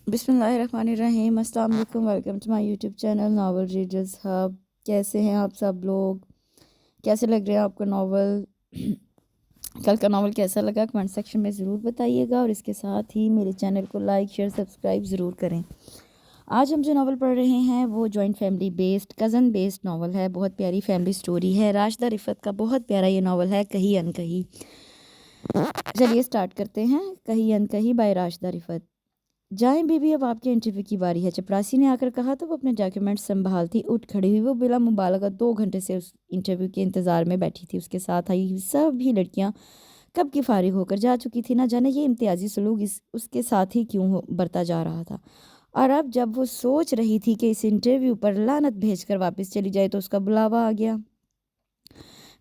بسم اللہ الرحمن الرحیم۔ السلام علیکم، welcome to my YouTube channel novel readers hub. کیسے ہیں آپ سب لوگ؟ کیسے لگ رہے ہیں آپ کو ناول؟ کل کا ناول کیسا لگا کمنٹ سیکشن میں ضرور بتائیے گا، اور اس کے ساتھ ہی میرے چینل کو لائک شیئر سبسکرائب ضرور کریں۔ آج ہم جو ناول پڑھ رہے ہیں وہ joint family based cousin based novel ہے۔ بہت پیاری فیملی سٹوری ہے، راشدہ رفعت کا بہت پیارا یہ ناول ہے، کہیں ان کہیں۔ چلیے اسٹارٹ کرتے ہیں۔ کہیں ان کہیں بائی راشدہ رفعت۔ جائیں بی بی، اب آپ کے انٹرویو کی باری ہے، چپراسی نے آ کر کہا تو وہ اپنے ڈاکیومنٹ سنبھالتی اٹھ کھڑی ہوئی۔ وہ بلا مبالغہ 2 گھنٹے سے اس انٹرویو کے انتظار میں بیٹھی تھی۔ اس کے ساتھ آئی ہوئی سبھی لڑکیاں کب کی فارغ ہو کر جا چکی تھی، نہ جانے یہ امتیازی سلوک اس کے ساتھ ہی کیوں برتا جا رہا تھا۔ اور اب جب وہ سوچ رہی تھی کہ اس انٹرویو پر لعنت بھیج کر واپس چلی جائے تو اس کا بلاوا آ گیا۔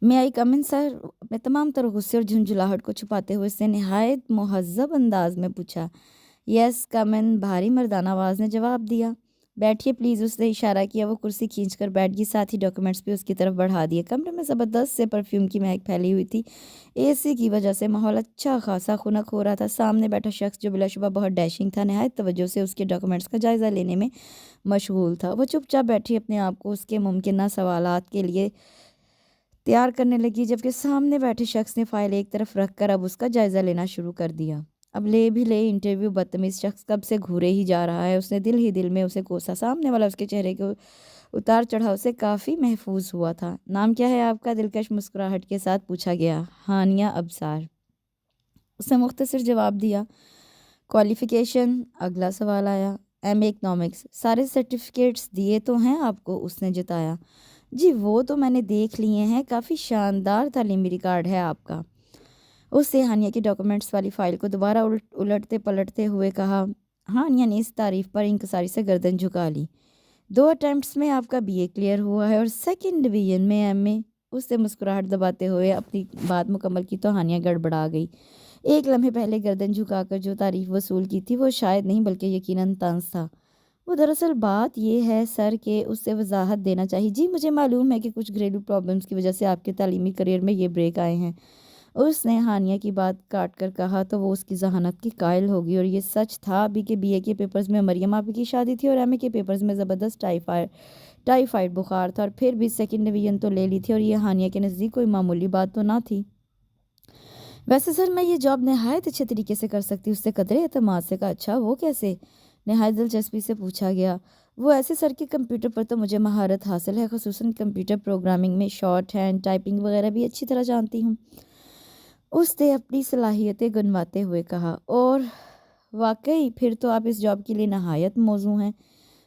میں آئی کم ان سر؟ اپنے تمام تر غصے اور جھنجھلاہٹ کو چھپاتے ہوئے اس نے نہایت مہذب انداز میں پوچھا۔ یس کم ان، بھاری مردانہ آواز نے جواب دیا۔ بیٹھیے پلیز، اس نے اشارہ کیا۔ وہ کرسی کھینچ کر بیٹھ گئی، ساتھ ہی ڈاکیومنٹس بھی اس کی طرف بڑھا دیے۔ کمرے میں زبردست سے پرفیوم کی مہک پھیلی ہوئی تھی۔ اے سی کی وجہ سے ماحول اچھا خاصا خنک ہو رہا تھا۔ سامنے بیٹھا شخص جو بلا شبہ بہت ڈیشنگ تھا، نہایت توجہ سے اس کے ڈاکیومنٹس کا جائزہ لینے میں مشغول تھا۔ وہ چپ چاپ بیٹھی اپنے آپ کو اس کے ممکنہ سوالات کے لیے تیار کرنے لگی، جبکہ سامنے بیٹھے شخص نے فائل ایک طرف رکھ کر اب اس کا جائزہ لینا شروع کر دیا۔ اب لے بھی لے انٹرویو، بدتمیز شخص کب سے گھورے ہی جا رہا ہے۔ اس نے دل ہی دل میں اسے کوسا۔ سامنے والا اس کے چہرے کے اتار چڑھاؤ سے کافی محفوظ ہوا تھا۔ نام کیا ہے آپ کا؟ دلکش مسکراہٹ کے ساتھ پوچھا گیا۔ ہانیہ ابصار، اس نے مختصر جواب دیا۔ کوالیفیکیشن؟ اگلا سوال آیا۔ ایم اے اکنامکس۔ سارے سرٹیفکیٹس دیے تو ہیں آپ کو؟ اس نے جتایا۔ جی وہ تو میں نے دیکھ لیے ہیں، کافی شاندار تعلیمی ریکارڈ ہے آپ کا۔ اس نے ہانیہ کی ڈاکیومنٹس والی فائل کو دوبارہ الٹتے پلٹتے ہوئے کہا۔ ہانیہ نے اس تعریف پر انکساری سے گردن جھکا لی۔ 2 اٹیمپٹس میں آپ کا بی اے کلیئر ہوا ہے اور 2nd ڈویژن میں ایم اے۔ اس نے مسکراہٹ دباتے ہوئے اپنی بات مکمل کی تو ہانیہ گڑبڑا گئی۔ ایک لمحے پہلے گردن جھکا کر جو تعریف وصول کی تھی وہ شاید نہیں بلکہ یقیناً طنز تھا۔ وہ دراصل بات یہ ہے سر کہ اس سے وضاحت دینا چاہیے۔ جی مجھے معلوم ہے کہ کچھ گھریلو پرابلمس کی وجہ سے آپ کے تعلیمی کریئر میں یہ بریک آئے ہیں۔ اس نے ہانیہ کی بات کاٹ کر کہا تو وہ اس کی ذہانت کی قائل ہوگی، اور یہ سچ تھا بھی کہ بی اے کے پیپرز میں مریم آپی کی شادی تھی اور ایم اے کے پیپرز میں زبردست ٹائیفائڈ بخار تھا، اور پھر بھی 2nd ڈویژن تو لے لی تھی، اور یہ ہانیہ کے نزدیک کوئی معمولی بات تو نہ تھی۔ ویسے سر میں یہ جاب نہایت اچھے طریقے سے کر سکتی ہوں، اس سے قدرے اعتماد سے کہا۔ اچھا وہ کیسے؟ نہایت دلچسپی سے پوچھا گیا۔ وہ ایسے سر کہ کمپیوٹر پر تو مجھے مہارت حاصل ہے، خصوصاً کمپیوٹر پروگرامنگ میں شارٹ ہینڈ ٹائپنگ وغیرہ بھی اچھی طرح جانتی ہوں، اس نے اپنی صلاحیتیں گنواتے ہوئے کہا۔ اور واقعی پھر تو آپ اس جاب کے لیے نہایت موزوں ہیں،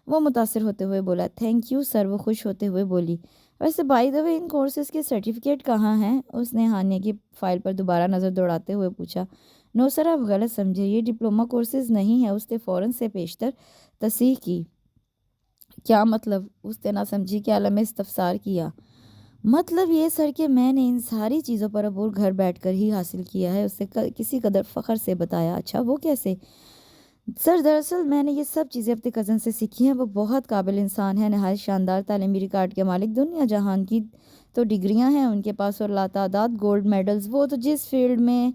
وہ متاثر ہوتے ہوئے بولا۔ تھینک یو سر، وہ خوش ہوتے ہوئے بولی۔ ویسے by the way in courses کے سرٹیفکیٹ کہاں ہیں؟ اس نے ہانیہ کی فائل پر دوبارہ نظر دوڑاتے ہوئے پوچھا۔ نو سر آپ غلط سمجھے، یہ ڈپلومہ کورسز نہیں ہے، اس نے فوراً سے پیشتر تصحیح کی۔ کیا مطلب؟ اس نے نہ سمجھی کہ عالم استفسار کیا۔ مطلب یہ سر کہ میں نے ان ساری چیزوں پر عبور گھر بیٹھ کر ہی حاصل کیا ہے، اس نے کسی قدر فخر سے بتایا۔ اچھا وہ کیسے؟ سر دراصل میں نے یہ سب چیزیں اپنے کزن سے سیکھی ہیں، وہ بہت قابل انسان ہے، نہایت شاندار تعلیمی ریکارڈ کے مالک، دنیا جہان کی تو ڈگریاں ہیں ان کے پاس اور لاتعداد گولڈ میڈلز، وہ تو جس فیلڈ میں۔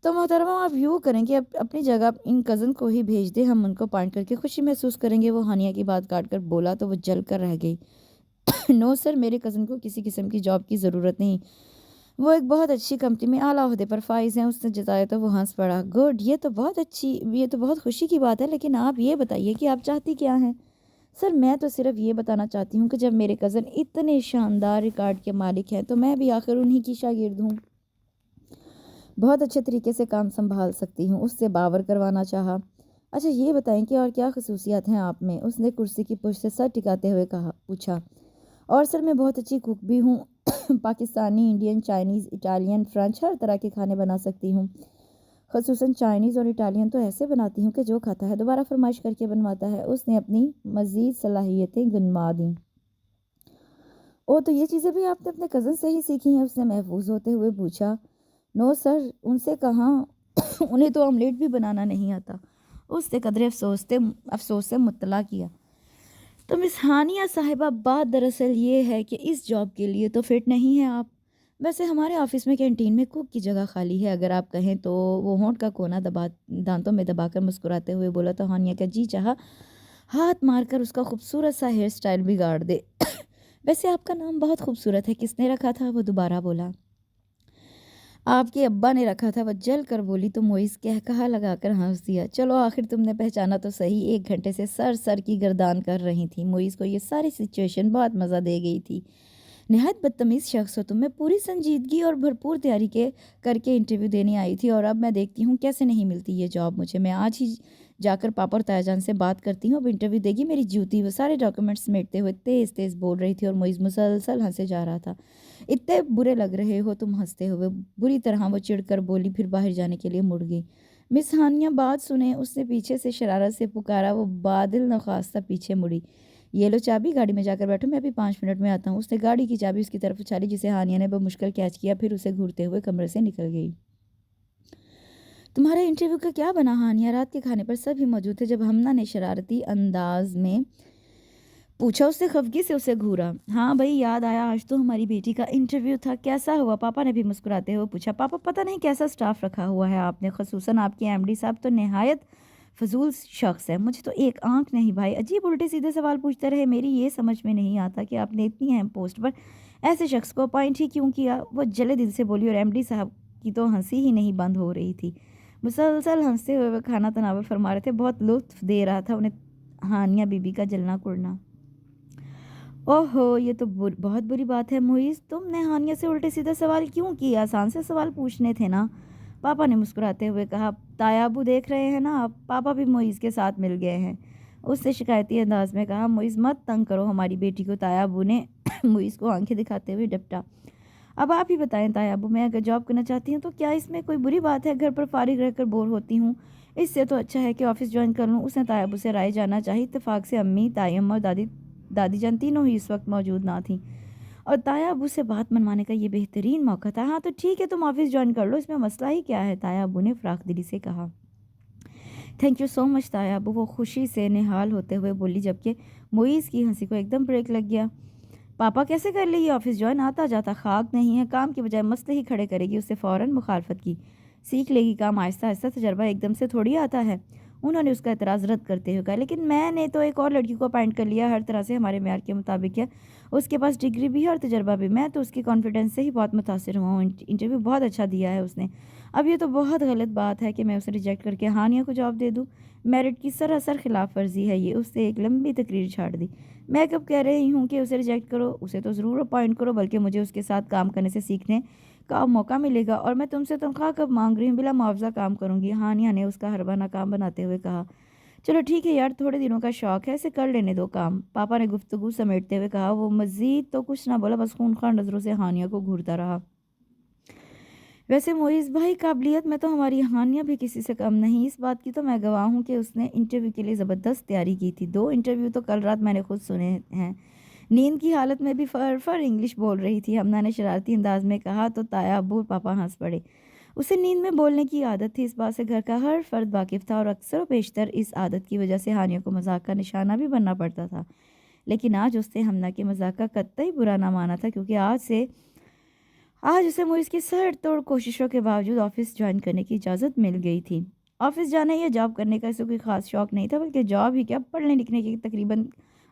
تو محترمہ آپ یوں کریں کہ اپنی جگہ ان کزن کو ہی بھیج دیں، ہم ان کو پوائنٹ کر کے خوشی محسوس کریں گے۔ وہ ہانیہ کی بات کاٹ کر بولا تو وہ جل کر رہ گئی۔ نو سر، میرے کزن کو کسی قسم کی جاب کی ضرورت نہیں، وہ ایک بہت اچھی کمپنی میں اعلیٰ عہدے پر فائز ہیں۔ اس نے جتایا تو وہ ہنس پڑا۔ گڈ، یہ تو بہت خوشی کی بات ہے، لیکن آپ یہ بتائیے کہ آپ چاہتی کیا ہیں؟ سر میں تو صرف یہ بتانا چاہتی ہوں کہ جب میرے کزن اتنے شاندار ریکارڈ کے مالک ہیں تو میں بھی آخر انہی کی شاگرد ہوں، بہت اچھے طریقے سے کام سنبھال سکتی ہوں، اس سے باور کروانا چاہا۔ اچھا یہ بتائیں کہ اور کیا خصوصیات ہیں آپ میں؟ اس نے کرسی کی پشت سے سر ٹکاتے ہوئے پوچھا۔ اور سر میں بہت اچھی کوک بھی ہوں، Pakistani, Indian, Chinese, Italian, French, ہر طرح کے کھانے بنا سکتی ہوں، خصوصاً چائنیز اور اٹالین تو ایسے بناتی ہوں کہ جو کھاتا ہے دوبارہ فرمائش کر کے بنواتا ہے۔ اس نے اپنی مزید صلاحیتیں گنوا دیں۔ او تو یہ چیزیں بھی آپ نے اپنے کزن سے ہی سیکھی ہیں؟ اس نے محفوظ ہوتے ہوئے پوچھا۔ نو سر، ان سے کہاں، انہیں تو آملیٹ بھی بنانا نہیں آتا، اس نے قدرے افسوس سے مطلع کیا۔ تو مس ہانیہ صاحبہ، بات دراصل یہ ہے کہ اس جاب کے لیے تو فٹ نہیں ہیں آپ، ویسے ہمارے آفس میں کینٹین میں کوک کی جگہ خالی ہے، اگر آپ کہیں تو۔ وہ ہونٹ کا کونا دانتوں میں دبا کر مسکراتے ہوئے بولا تو ہانیہ کا جی چاہا ہاتھ مار کر اس کا خوبصورت سا ہیئر سٹائل بگاڑ دے۔ ویسے آپ کا نام بہت خوبصورت ہے، کس نے رکھا تھا؟ وہ دوبارہ بولا۔ آپ کے ابا نے رکھا تھا، وہ جل کر بولی تو موئز کہا لگا کر ہنس دیا۔ چلو آخر تم نے پہچانا تو صحیح، 1 گھنٹے سے سر کی گردان کر رہی تھی۔ موئز کو یہ ساری سچویشن بہت مزہ دے گئی تھی۔ نہایت بدتمیز شخص ہو تم، میں پوری سنجیدگی اور بھرپور تیاری کر کے انٹرویو دینے آئی تھی، اور اب میں دیکھتی ہوں کیسے نہیں ملتی یہ جاب مجھے۔ میں آج ہی جا کر پاپا اور تایا جان سے بات کرتی ہوں، اب انٹرویو دے گی میری جوتی۔ وہ سارے ڈاکیومنٹس سمیٹتے ہوئے تیز تیز بول رہی تھی اور موئز مسلسل ہنسے جا رہا تھا۔ اتنے برے لگ رہے ہو تم ہنستے ہوئے، بری طرح وہ چڑھ کر بولی، پھر باہر جانے کے لیے مڑ گئی۔ مس ہانیہ بات سنیں، اس نے پیچھے سے شرارت سے پکارا۔ وہ بادل نخواستہ پیچھے مڑی۔ یہ لو چابی، گاڑی میں جا کر بیٹھو، میں ابھی 5 منٹ میں آتا ہوں۔ اس نے گاڑی کی چابی اس کی طرف اچھالی، جسے ہانیہ نے بمشکل کیچ کیا، پھر اسے گھورتے ہوئے کمرے سے نکل گئی۔ تمہارے انٹرویو کا کیا بنا ہانیہ؟ رات کے کھانے پر سب ہی موجود تھے جب ہمنا نے شرارتی انداز میں پوچھا۔ اس نے خفگی سے اسے گھورا۔ ہاں بھائی یاد آیا، آج تو ہماری بیٹی کا انٹرویو تھا، کیسا ہوا؟ پاپا نے بھی مسکراتے ہوئے پوچھا۔ پاپا پتہ نہیں کیسا سٹاف رکھا ہوا ہے آپ نے، خصوصاً آپ کے ایم ڈی صاحب تو نہایت فضول شخص ہے۔ مجھے تو ایک آنکھ نہیں بھائی، عجیب الٹے سیدھے سوال پوچھتے رہے۔ میری یہ سمجھ میں نہیں آتا کہ آپ نے اتنی اہم پوسٹ پر ایسے شخص کو اپائنٹ ہی کیوں کیا؟ وہ جلے دل سے بولی، اور ایم ڈی صاحب کی تو ہنسی ہی نہیں بند ہو رہی تھی۔ مسلسل ہنستے ہوئے وہ کھانا تناول فرما رہے تھے، بہت لطف دے رہا تھا انہیں ہانیہ بی بی کا جلنا کڑنا۔ اوہو، یہ تو بہت بری بات ہے موئز، تم نے ہانیہ سے الٹے سیدھے سوال کیوں کیے؟ آسان سے سوال پوچھنے تھے نا، پاپا نے مسکراتے ہوئے کہا۔ تایا ابو دیکھ رہے ہیں نا، پاپا بھی موئز کے ساتھ مل گئے ہیں، اس نے شکایتی انداز میں کہا۔ موئز مت تنگ کرو ہماری بیٹی کو، تایا ابو نے موئز کو آنکھیں دکھاتے ہوئے ڈپٹا۔ اب آپ ہی بتائیں تایا ابو، میں اگر جاب کرنا چاہتی ہوں تو کیا اس میں کوئی بری بات ہے؟ گھر پر فارغ رہ کر بور ہوتی ہوں، اس سے تو اچھا ہے کہ آفس جوائن کر لوں۔ اس نے تایا ابو سے رائے جاننا چاہی۔ اتفاق سے امی، تائی اماں اور دادی جان تینوں ہی اس وقت موجود نہ تھیں، اور تایا ابو سے بات منوانے کا یہ بہترین موقع تھا۔ ہاں تو ٹھیک ہے، تم آفس جوائن کر لو، اس میں مسئلہ ہی کیا ہے؟ تایا ابو نے فراخ دلی سے کہا۔ تھینک یو سو مچ تایا ابو، وہ خوشی سے نہال ہوتے ہوئے بولی، جبکہ موئز کی ہنسی کو ایک دم بریک لگ گیا۔ پاپا کیسے کر لے یہ آفس جوائن؟ آتا جاتا خاک نہیں ہے، کام کی بجائے مسئلے ہی کھڑے کرے گی۔ اس سے فوراً مخالفت کی۔ سیکھ لے گی کام آہستہ آہستہ، تجربہ ایک دم سے تھوڑی آتا ہے۔ انہوں نے اس کا اعتراض رد کرتے ہوئے کہا، لیکن میں نے تو ایک اور لڑکی کو اپائنٹ کر لیا، ہر طرح سے ہمارے معیار کے مطابق ہے، اس کے پاس ڈگری بھی ہے اور تجربہ بھی۔ میں تو اس کی کانفیڈنس سے ہی بہت متاثر ہوا ہوں، انٹرویو بہت اچھا دیا ہے اس نے۔ اب یہ تو بہت غلط بات ہے کہ میں اسے ریجیکٹ کر کے ہانیہ کو جاب دے دوں، میرٹ کی سراسر خلاف ورزی ہے یہ۔ اس سے ایک لمبی تقریر چھاڑ دی۔ میں کب کہہ رہی ہوں کہ اسے ریجیکٹ کرو، اسے تو ضرور اپوائنٹ کرو، بلکہ مجھے اس کے ساتھ کام کرنے سے سیکھنے کا موقع ملے گا، اور میں تم سے تنخواہ کب مانگ رہی ہوں؟ بلا معاوضہ کام کروں گی، ہانیہ نے اس کا حربہ ناکام بناتے ہوئے کہا۔ چلو ٹھیک ہے یار، تھوڑے دنوں کا شوق ہے، اسے کر لینے دو کام، پاپا نے گفتگو سمیٹتے ہوئے کہا۔ وہ مزید تو کچھ نہ بولا، بس خونخوار نظروں سے ہانیہ کو گھورتا رہا۔ ویسے موئز بھائی، قابلیت میں تو ہماری ہانیہ بھی کسی سے کم نہیں، اس بات کی تو میں گواہ ہوں کہ اس نے انٹرویو کے لیے زبردست تیاری کی تھی۔ 2 انٹرویو تو کل رات میں نے خود سنے ہیں، نیند کی حالت میں بھی فر انگلش بول رہی تھی، ہمنا نے شرارتی انداز میں کہا تو تایا ابو اور پاپا ہنس پڑے۔ اسے نیند میں بولنے کی عادت تھی، اس بات سے گھر کا ہر فرد واقف تھا، اور اکثر و بیشتر اس عادت کی وجہ سے ہانیہ کو مذاق کا نشانہ بھی بننا پڑتا تھا۔ لیکن آج اس نے ہمنا کے مذاق کا قطعی برا نہ مانا تھا، کیونکہ آج اسے موئز کی سر توڑ کوششوں کے باوجود آفس جوائن کرنے کی اجازت مل گئی تھی۔ آفس جانا یا جاب کرنے کا اسے کوئی خاص شوق نہیں تھا، بلکہ جاب ہی کیا، پڑھنے لکھنے کے تقریباً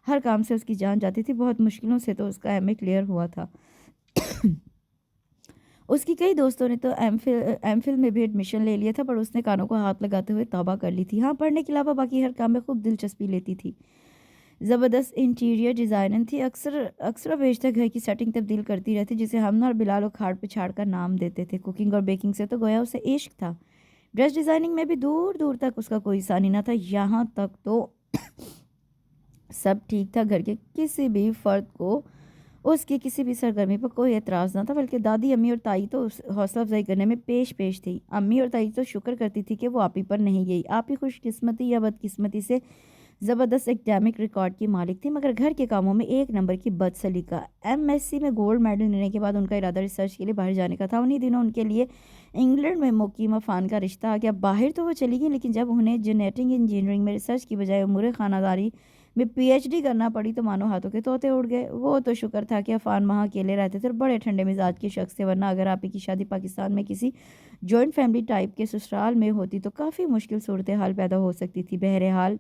ہر کام سے اس کی جان جاتی تھی۔ بہت مشکلوں سے تو اس کا ایم اے کلیئر ہوا تھا۔ اس کی کئی دوستوں نے تو ایم فل میں بھی ایڈمیشن لے لیا تھا، پر اس نے کانوں کو ہاتھ لگاتے ہوئے توبہ کر لی تھی۔ ہاں، پڑھنے کے علاوہ باقی ہر کام میں خوب دلچسپی لیتی تھی۔ زبردست انٹیریئر ڈیزائنر تھی، اکثر و بیشتر گھر کی سیٹنگ تبدیل کرتی رہتی، جسے ہمنا اور بلال و کھاڑ پچھاڑ کا نام دیتے تھے۔ کوکنگ اور بیکنگ سے تو گویا اسے عشق تھا۔ ڈریس ڈیزائننگ میں بھی دور دور تک اس کا کوئی ثانی نہ تھا۔ یہاں تک تو سب ٹھیک تھا، گھر کے کسی بھی فرد کو اس کی کسی بھی سرگرمی پر کوئی اعتراض نہ تھا، بلکہ دادی، امی اور تائی تو حوصلہ افزائی کرنے میں پیش تھی۔ امی اور تائی تو شکر کرتی تھی کہ وہ آپی پر نہیں گئی۔ آپی خوش قسمتی یا بد قسمتی سے زبردست ایکڈیمک ریکارڈ کی مالک تھی، مگر گھر کے کاموں میں ایک نمبر کی بد سلیقہ۔ ایم ایس سی میں گولڈ میڈل لینے کے بعد ان کا ارادہ ریسرچ کے لیے باہر جانے کا تھا۔ انہی دنوں ان کے لیے انگلینڈ میں مقیمہ فان کا رشتہ آ گیا۔ باہر تو وہ چلی گئی، لیکن جب انہیں جینیٹنگ انجینئرنگ میں ریسرچ کی بجائے امور خانہ داری میں PhD کرنا پڑی تو مانو ہاتھوں کے طوطے اڑ گئے۔ وہ تو شکر تھا کہ عفان وہاں اکیلے رہتے تھے اور بڑے ٹھنڈے مزاج کے شخص تھے، ورنہ اگر آپ ہی کی شادی پاکستان میں کسی جوائنٹ فیملی ٹائپ کے سسرال میں ہوتی تو کافی مشکل صورتحال پیدا ہو سکتی تھی۔ بہرحال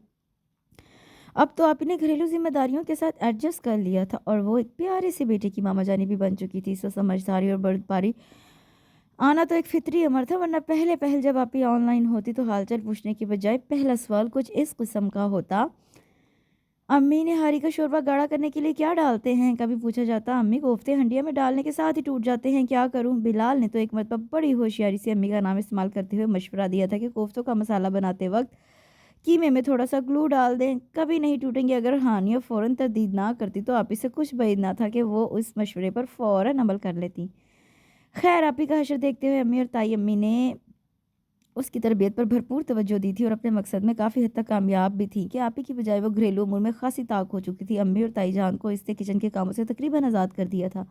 اب تو آپ نے گھریلو ذمہ داریوں کے ساتھ ایڈجسٹ کر لیا تھا اور وہ ایک پیارے سے بیٹے کی ماما جانی بھی بن چکی تھی۔ سو سمجھداری اور بردباری آنا تو ایک فطری امر تھا، ورنہ پہل جب آپ ہی آن لائن ہوتی تو حال چال پوچھنے کی بجائے پہلا سوال کچھ اس قسم کا ہوتا: امی نے ہاری کا شوربہ گاڑھا کرنے کے لیے کیا ڈالتے ہیں؟ کبھی پوچھا جاتا: امی کوفتے ہنڈیا میں ڈالنے کے ساتھ ہی ٹوٹ جاتے ہیں، کیا کروں؟ بلال نے تو ایک مرتبہ بڑی ہوشیاری سے امی کا نام استعمال کرتے ہوئے مشورہ دیا تھا کہ کوفتوں کا مسالہ بناتے وقت کیمے میں تھوڑا سا گلو ڈال دیں، کبھی نہیں ٹوٹیں گے۔ اگر ہانیہ فوراً تردید نہ کرتی تو آپ سے کچھ بعید نہ تھا کہ وہ اس مشورے پر فوراً عمل کر لیتی۔ خیر آپ ہی کا حشر دیکھتے ہوئے امی اور تائی امی نے اس کی تربیت پر بھرپور توجہ دی تھی اور اپنے مقصد میں کافی حد تک کامیاب بھی تھی کہ آپ ہی کی بجائے وہ گھریلو امور میں خاصی طاق ہو چکی تھی۔ امی اور تائی جان کو اس سے کچن کے کاموں سے تقریباً آزاد کر دیا تھا۔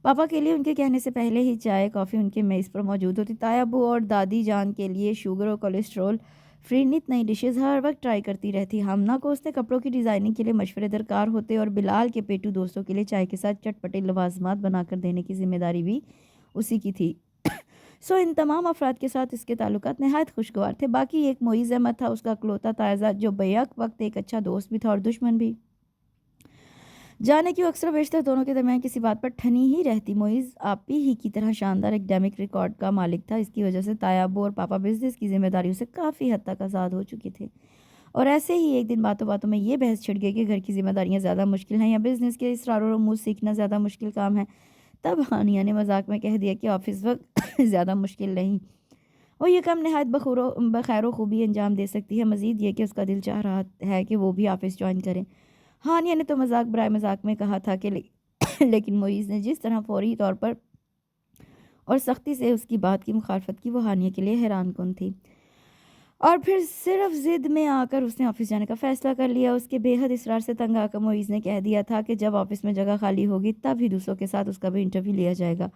پاپا کے لیے ان کے کہنے سے پہلے ہی چائے کافی ان کے میز پر موجود ہوتی۔ تائی ابو اور دادی جان کے لیے شوگر اور کولیسٹرول فری نت نئی ڈشز ہر وقت ٹرائی کرتی رہتی۔ ہمنا کو اس نے کپڑوں کی ڈیزائننگ کے لیے مشورے درکار ہوتے اور بلال کے پیٹو دوستوں کے لیے چائے کے ساتھ چٹپٹے لوازمات بنا کر دینے کی ذمہ داری بھی اسی کی تھی۔ سو ان تمام افراد کے ساتھ اس کے تعلقات نہایت خوشگوار تھے۔ باقی ایک معیز احمد تھا، اس کا اکلوتا تائزہ، جو بیک وقت ایک اچھا دوست بھی تھا اور دشمن بھی۔ جانے کی وہ اکثر و بیشتر دونوں کے درمیان کسی بات پر ٹھنی ہی رہتی۔ معیز آپ ہی کی طرح شاندار ایکڈیمک ریکارڈ کا مالک تھا، اس کی وجہ سے تایا ابو اور پاپا بزنس کی ذمہ داریوں سے کافی حد تک آزاد ہو چکے تھے۔ اور ایسے ہی ایک دن باتوں باتوں میں یہ بحث چھڑ گئی کہ گھر کی ذمہ داریاں زیادہ مشکل ہیں یا بزنس کے اسرار و رموز سیکھنا زیادہ مشکل کام ہے۔ تب ہانیہ نے مذاق میں کہہ دیا کہ آفس وقت زیادہ مشکل نہیں، وہ یہ کام نہایت بخیر و خوبی انجام دے سکتی ہے، مزید یہ کہ اس کا دل چاہ رہا ہے کہ وہ بھی آفس جوائن کرے۔ ہانیہ نے تو مذاق برائے مذاق میں کہا تھا کہ لیکن معیز نے جس طرح فوری طور پر اور سختی سے اس کی بات کی مخالفت کی وہ ہانیہ کے لیے حیران کن تھی۔ اور پھر صرف ضد میں آ کر اس نے آفس جانے کا فیصلہ کر لیا۔ اس کے بے حد اصرار سے تنگ آ کر معیز نے کہہ دیا تھا کہ جب آفس میں جگہ خالی ہوگی تب ہی دوسروں کے ساتھ اس کا بھی انٹرویو لیا جائے گا،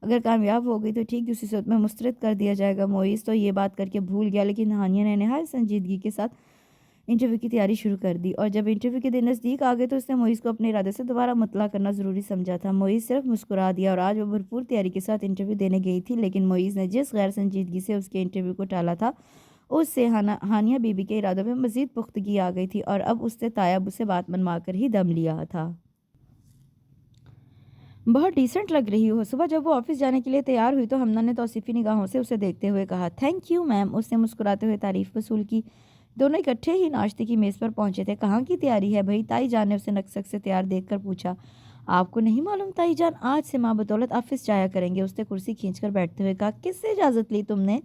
اگر کامیاب ہو گئی تو ٹھیک، دوسری صورت میں مسترد کر دیا جائے گا۔ معیز تو یہ بات کر کے بھول گیا، لیکن ہانیہ نے نہایت سنجیدگی کے ساتھ انٹرویو کی تیاری شروع کر دی، اور جب انٹرویو کے دن نزدیک آ گئے تو اس نے معیز کو اپنے ارادے سے دوبارہ مطلع کرنا ضروری سمجھا تھا۔ معیز صرف مسکرا دیا اور آج وہ بھرپور تیاری کے ساتھ انٹرویو دینے گئی تھی، لیکن معیز نے جس غیر سنجیدگی سے اس کے انٹرویو کو ٹالا تھا اس سے ہانیہ بی بی کے ارادوں میں مزید پختگی آ گئی تھی اور اب اس نے تایا ابو سے بات منوا کر ہی دم لیا تھا۔ بہت ڈیسنٹ لگ رہی ہو۔ صبح جب وہ آفس جانے کے لیے تیار ہوئی تو ہمنا نے توصیفی نگاہوں سے اسے دیکھتے ہوئے کہا، تھینک یو میم۔ اس نے مسکراتے ہوئے تعریف وصول کی۔ دونوں اکٹھے ہی ناشتے کی میز پر پہنچے تھے۔ کہاں کی تیاری ہے بھائی؟ تائی جان نے اسے نکسک سے تیار دیکھ کر پوچھا۔ آپ کو نہیں معلوم تائی جان، آج سے ماں بدولت آفس جایا کریں گے، اس نے کرسی کھینچ کر بیٹھتے ہوئے کہا۔ کس سے اجازت لی تم نے؟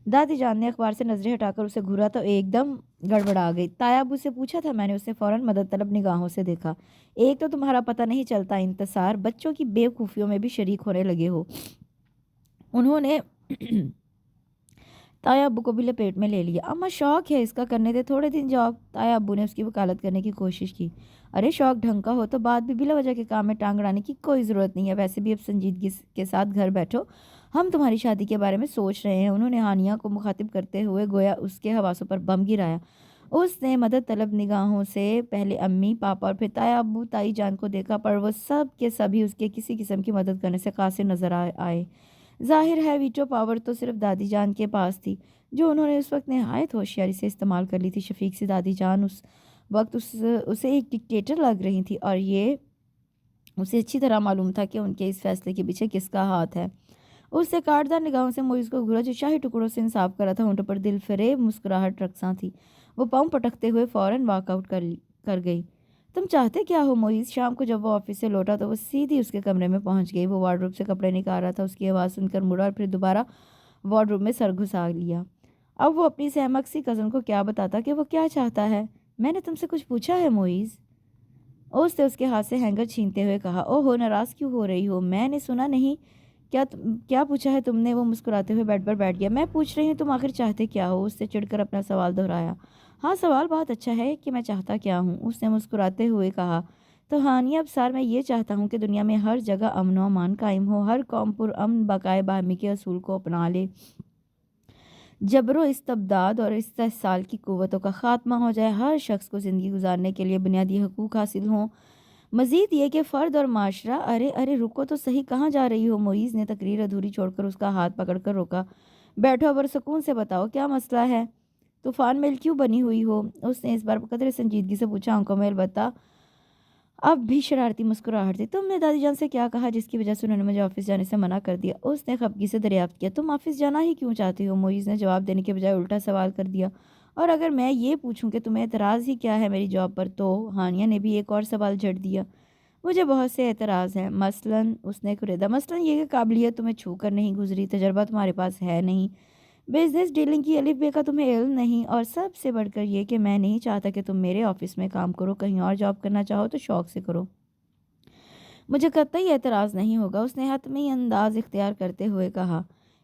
دادی جان نے اخبار سے نظریں ہٹا کر اسے گھورا تو ایک دم گڑبڑا گئی۔ تایا ابو سے پوچھا تھا میں نے، اس نے فوراً مدد طلب نگاہوں سے دیکھا۔ ایک تو تمہارا پتہ نہیں چلتا انتصار، بچوں کی بے وقوفیوں میں بھی شریک ہونے لگے ہو۔ انہوں نے تایا ابو کو بھی لپیٹ میں لے لیا۔ اما شوق ہے اس کا، کرنے دے تھوڑے دن جاب۔ تایا ابو نے اس کی وکالت کرنے کی کوشش کی۔ ارے شوق ڈھنگ کا ہو تو بات بھی بلا وجہ کے کام میں ٹانگ اڑانے کی کوئی ضرورت نہیں ہے، ویسے بھی اب سنجیدگی کے ساتھ گھر بیٹھو، ہم تمہاری شادی کے بارے میں سوچ رہے ہیں۔ انہوں نے ہانیہ کو مخاطب کرتے ہوئے گویا اس کے حواسوں پر بم گرایا۔ اس نے مدد طلب نگاہوں سے پہلے امی، پاپا اور پھر تایا ابو تائی جان کو دیکھا، پر وہ سب کے سبھی اس کے کسی قسم کی مدد کرنے سے قاصر نظر آئے۔ ظاہر ہے ویٹو پاور تو صرف دادی جان کے پاس تھی، جو انہوں نے اس وقت نہایت ہوشیاری سے استعمال کر لی تھی۔ شفیق سے دادی جان اس وقت اسے ایک ڈکٹیٹر لگ رہی تھی اور یہ اسے اچھی طرح معلوم تھا کہ ان کے اس فیصلے کے پیچھے کس کا ہاتھ ہے۔ اس سے کاٹدار نگاہوں سے معیز کو گھورا جو شاہی ٹکڑوں سے انصاف کر رہا تھا، ہونٹوں پر دل فریب مسکراہٹ رقصاں تھی۔ وہ پاؤں پٹکتے ہوئے فوراً واک آؤٹ کر گئی۔ تم چاہتے کیا ہو معیز؟ شام کو جب وہ آفس سے لوٹا تو وہ سیدھی اس کے کمرے میں پہنچ گئی۔ وہ وارڈروب سے کپڑے نکال رہا تھا، اس کی آواز سن کر مڑا اور پھر دوبارہ وارڈروب میں سر گھسا لیا۔ اب وہ اپنی اس احمق سی کزن کو کیا بتاتا کہ وہ کیا چاہتا ہے۔ میں نے تم سے کچھ پوچھا ہے معیز؟ اس نے اس کے ہاتھ سے ہینگر چھینتے ہوئے کہا۔ او ہو، ناراض کیوں ہو رہی ہو؟ میں نے سنا نہیں۔ کیا پوچھا ہے تم نے؟ وہ مسکراتے ہوئے بیڈ پر بیٹھ گیا۔ میں پوچھ رہی ہوں تم آخر چاہتے کیا ہو؟ اس نے چڑھ کر اپنا سوال دہرایا۔ ہاں سوال بہت اچھا ہے کہ میں چاہتا کیا ہوں، اس نے مسکراتے ہوئے کہا۔ تو ہانیہ ابصار میں یہ چاہتا ہوں کہ دنیا میں ہر جگہ امن و امان قائم ہو، ہر قوم پر امن بقائے باہمی کے اصول کو اپنا لے، جبر و استبداد اور استحصال کی قوتوں کا خاتمہ ہو جائے، ہر شخص کو زندگی گزارنے کے لیے بنیادی حقوق حاصل ہوں۔ مزید یہ کہ فرد اور معاشرہ ارے رکو تو صحیح، کہاں جا رہی ہو؟ معیز نے تقریر ادھوری چھوڑ کر اس کا ہاتھ پکڑ کر روکا۔ بیٹھو اور سکون سے بتاؤ کیا مسئلہ ہے؟ طوفان میل کیوں بنی ہوئی ہو؟ اس نے اس بار قدر سنجیدگی سے پوچھا، آنکھوں میں البتہ اب بھی شرارتی مسکراہٹ تھی۔ تم نے دادی جان سے کیا کہا جس کی وجہ سے انہوں نے مجھے آفس جانے سے منع کر دیا؟ اس نے خفگی سے دریافت کیا۔ تم آفس جانا ہی کیوں چاہتی ہو؟ معیز نے جواب دینے کے بجائے الٹا سوال کر دیا۔ اور اگر میں یہ پوچھوں کہ تمہیں اعتراض ہی کیا ہے میری جاب پر؟ تو ہانیہ نے بھی ایک اور سوال جھڑ دیا۔ مجھے بہت سے اعتراض ہیں، مثلاً اس نے خریدا، مثلاً یہ کہ قابلیت تمہیں چھو کر نہیں گزری، تجربہ تمہارے پاس ہے نہیں، بزنس ڈیلنگ کی الف بے کا تمہیں علم نہیں، اور سب سے بڑھ کر یہ کہ میں نہیں چاہتا کہ تم میرے آفس میں کام کرو، کہیں اور جاب کرنا چاہو تو شوق سے کرو۔ مجھے قطعی اعتراض نہیں ہوگا، اس نے حتمی انداز اختیار کرتے ہوئے کہا۔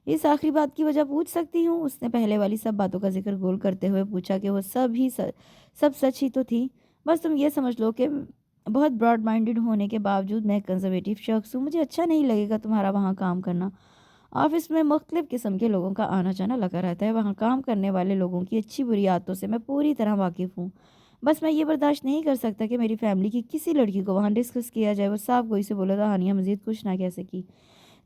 اس آخری بات کی وجہ پوچھ سکتی ہوں؟ اس نے پہلے والی سب باتوں کا ذکر گول کرتے ہوئے پوچھا کہ وہ سب سچ ہی تو تھی۔ بس تم یہ سمجھ لو کہ بہت براڈ مائنڈڈ ہونے کے باوجود میں ایک کنزرویٹو شخص ہوں، مجھے اچھا نہیں لگے گا تمہارا وہاں کام کرنا۔ آفس میں مختلف قسم کے لوگوں کا آنا جانا لگا رہتا ہے، وہاں کام کرنے والے لوگوں کی اچھی بری عادتوں سے میں پوری طرح واقف ہوں۔ بس میں یہ برداشت نہیں کر سکتا کہ میری فیملی کی کسی لڑکی کو وہاں ڈسکس کیا جائے۔ وہ صاف گوئی سے بولا تھا۔ ہانیہ مزید کچھ نہ کہہ سکی،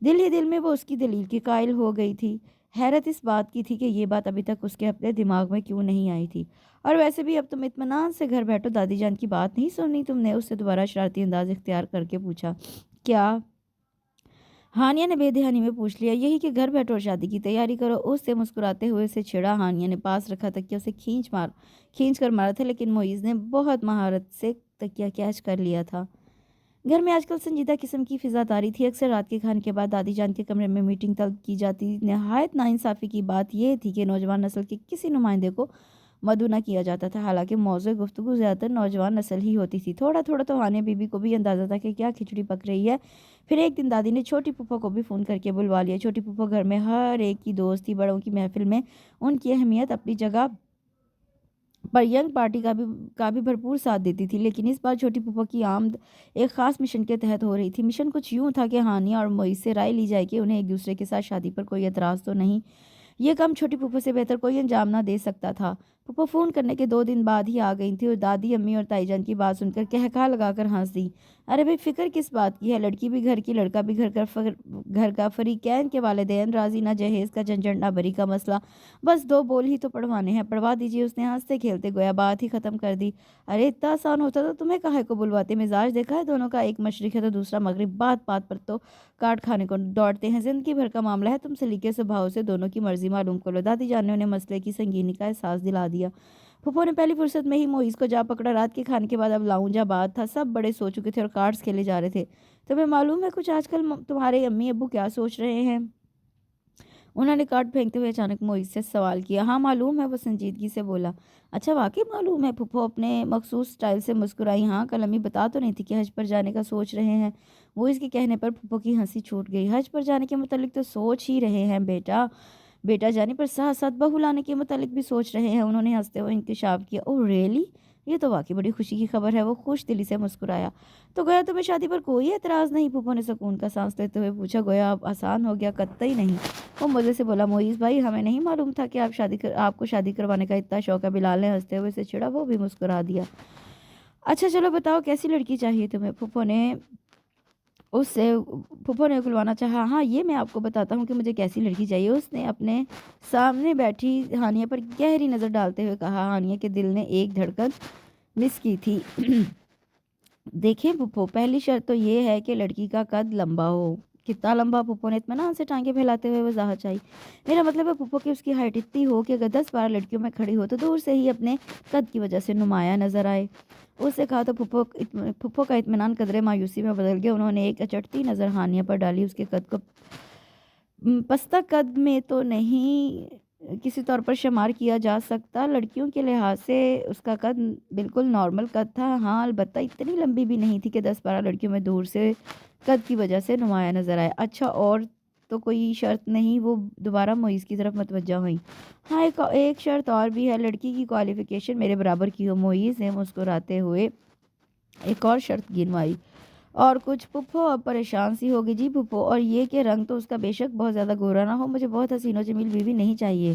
دل ہی دل میں وہ اس کی دلیل کی قائل ہو گئی تھی۔ حیرت اس بات کی تھی کہ یہ بات ابھی تک اس کے اپنے دماغ میں کیوں نہیں آئی تھی۔ اور ویسے بھی اب تم اطمینان سے گھر بیٹھو، دادی جان کی بات نہیں سننی تم نے؟ اس سے دوبارہ شرارتی انداز اختیار کر کے پوچھا۔ کیا؟ ہانیہ نے بے دہانی میں پوچھ لیا۔ یہی کہ گھر بیٹھو اور شادی کی تیاری کرو۔ اس سے مسکراتے ہوئے اسے چھڑا۔ ہانیہ نے پاس رکھا تکیہ اسے کھینچ کر مارا تھا، لیکن معیز نے بہت مہارت سے تکیہ کیچ کر لیا تھا۔ گھر میں آج کل سنجیدہ قسم کی فضا طاری تھی۔ اکثر رات کے کھانے کے بعد دادی جان کے کمرے میں میٹنگ طلب کی جاتی۔ نہایت ناانصافی کی بات یہ تھی کہ نوجوان نسل کے کسی نمائندے کو مدعو نہ کیا جاتا تھا، حالانکہ موضوع گفتگو زیادہ تر نوجوان نسل ہی ہوتی تھی۔ تھوڑا تھوڑا تو ہانیہ بی بی کو بھی اندازہ تھا کہ کیا کھچڑی پک رہی ہے۔ پھر ایک دن دادی نے چھوٹی پھوپھو کو بھی فون کر کے بلوا لیا۔ چھوٹی پھوپھو گھر میں ہر ایک کی دوست تھی، بڑوں کی محفل میں ان کی اہمیت اپنی جگہ پر ینگ پارٹی کا بھی بھرپور ساتھ دیتی تھی، لیکن اس بار چھوٹی پھوپھو کی آمد ایک خاص مشن کے تحت ہو رہی تھی۔ مشن کچھ یوں تھا کہ ہانیہ اور معیز سے رائے لی جائے کہ انہیں ایک دوسرے کے ساتھ شادی پر کوئی اعتراض تو نہیں۔ یہ کام چھوٹی پھوپھو سے بہتر کوئی انجام نہ دے سکتا تھا۔ پھوپھو فون کرنے کے 2 دن بعد ہی آ گئی تھی اور دادی، امی اور تائی جان کی بات سن کر کہکہا لگا کر ہنس دی۔ ارے بھائی، فکر کس بات کی ہے؟ لڑکی بھی گھر کی، لڑکا بھی گھر کا، فریقین کے والدین راضی، نہ جہیز کا جھنجھٹ نہ بری کا مسئلہ، بس 2 بول ہی تو پڑھوانے ہیں، پڑھوا دیجیے۔ اس نے ہنستے کھیلتے گویا بات ہی ختم کر دی۔ ارے اتنا آسان ہوتا تو تمہیں کاہے کو بلواتے؟ مزاج دیکھا ہے دونوں کا، ایک مشرق ہے تو دوسرا مغرب، بات بات پر تو کاٹ کھانے کو دوڑتے ہیں۔ زندگی بھر کا معاملہ ہے، تم سلیقے سے بھاؤ سے دونوں کی مرضی معلوم کر لو۔ دادی جان نے انہیں مسئلے کی سنگینی کا احساس دلا دیا۔ پھوپھو نے پہلی فرصت میں ہی معیز کو جا پکڑا۔ رات کے کھانے کے بعد اب لاؤنج آباد تھا، سب بڑے سو چکے تھے اور کارڈز کھیلے جا رہے تھے۔ تمہیں معلوم ہے کچھ آج کل تمہارے امی ابو کیا سوچ رہے ہیں؟ انہوں نے کارڈ پھینکتے ہوئے اچانک معیز سے سوال کیا۔ ہاں معلوم ہے، وہ سنجیدگی سے بولا۔ اچھا واقعی معلوم ہے؟ پھوپھو اپنے مخصوص سٹائل سے مسکرائی۔ ہاں، کل امی بتا تو نہیں تھی کہ حج پر جانے کا سوچ رہے ہیں؟ معیز کے کہنے پر پھوپھو کی ہنسی چھوٹ گئی۔ حج پر جانے کے متعلق تو سوچ ہی رہے ہیں بیٹا جانے پر ساتھ ساتھ بہو لانے کے متعلق بھی سوچ رہے ہیں؟ انہوں نے ہنستے ہوئے انکشاف کیا۔ اوہ ریئلی؟ یہ تو واقعی بڑی خوشی کی خبر ہے۔ وہ خوش دلی سے مسکرایا۔ تو گویا تمہیں شادی پر کوئی اعتراض نہیں؟ پھوپھو نے سکون کا سانس لیتے ہوئے پوچھا۔ گویا اب آسان ہو گیا؟ قطعی نہیں، وہ مزے سے بولا۔ معیز بھائی، ہمیں نہیں معلوم تھا کہ آپ کو شادی کروانے کا اتنا شوق ہے۔ بلال نے ہنستے ہوئے اسے چھڑا، وہ بھی مسکرا دیا۔ اچھا چلو بتاؤ کیسی لڑکی چاہیے تمہیں؟ پھوپھو نے کھلوانا چاہا۔ ہاں یہ میں آپ کو بتاتا ہوں کہ مجھے کیسی لڑکی چاہیے، اس نے اپنے سامنے بیٹھی ہانیہ پر گہری نظر ڈالتے ہوئے کہا۔ ہانیہ کے دل نے ایک دھڑکن مس کی تھی۔ دیکھیں پھوپھو، پہلی شرط تو یہ ہے کہ لڑکی کا قد لمبا ہو۔ کتنا لمبا؟ پھوپھو نے اطمینان سے ٹانگیں پھیلاتے ہوئے وضاحت چاہی۔ میرا مطلب ہے پھوپھو کہ اس کی ہائٹ اتنی ہو کہ اگر 10-12 لڑکیوں میں کھڑی ہو تو دور سے ہی اپنے قد کی وجہ سے نمایاں نظر آئے۔ اس نے کہا تو پھوپھو کا اطمینان قدرے مایوسی میں بدل گیا۔ انہوں نے ایک اچٹتی نظر ہانیہ پر ڈالی۔ اس کے قد کو پستہ قد میں تو نہیں کسی طور پر شمار کیا جا سکتا، لڑکیوں کے لحاظ سے اس کا قد بالکل نارمل قد تھا۔ ہاں البتہ اتنی لمبی بھی نہیں تھی کہ 10-12 لڑکیوں میں دور سے قد کی وجہ سے نمایاں نظر آئے۔ اچھا اور تو کوئی شرط نہیں؟ وہ دوبارہ معیز کی طرف متوجہ ہوئی۔ ہاں ایک شرط اور بھی ہے، لڑکی کی کوالیفیکیشن میرے برابر کی ہو۔ معیز نے مسکراتے ہوئے ایک اور شرط گنوائی۔ اور کچھ؟ پھوپھو اب پریشان سی ہوگی۔ جی پھوپھو، اور یہ کہ رنگ تو اس کا بے شک بہت زیادہ گورا نہ ہو، مجھے بہت حسین و جمیل بیوی نہیں چاہیے۔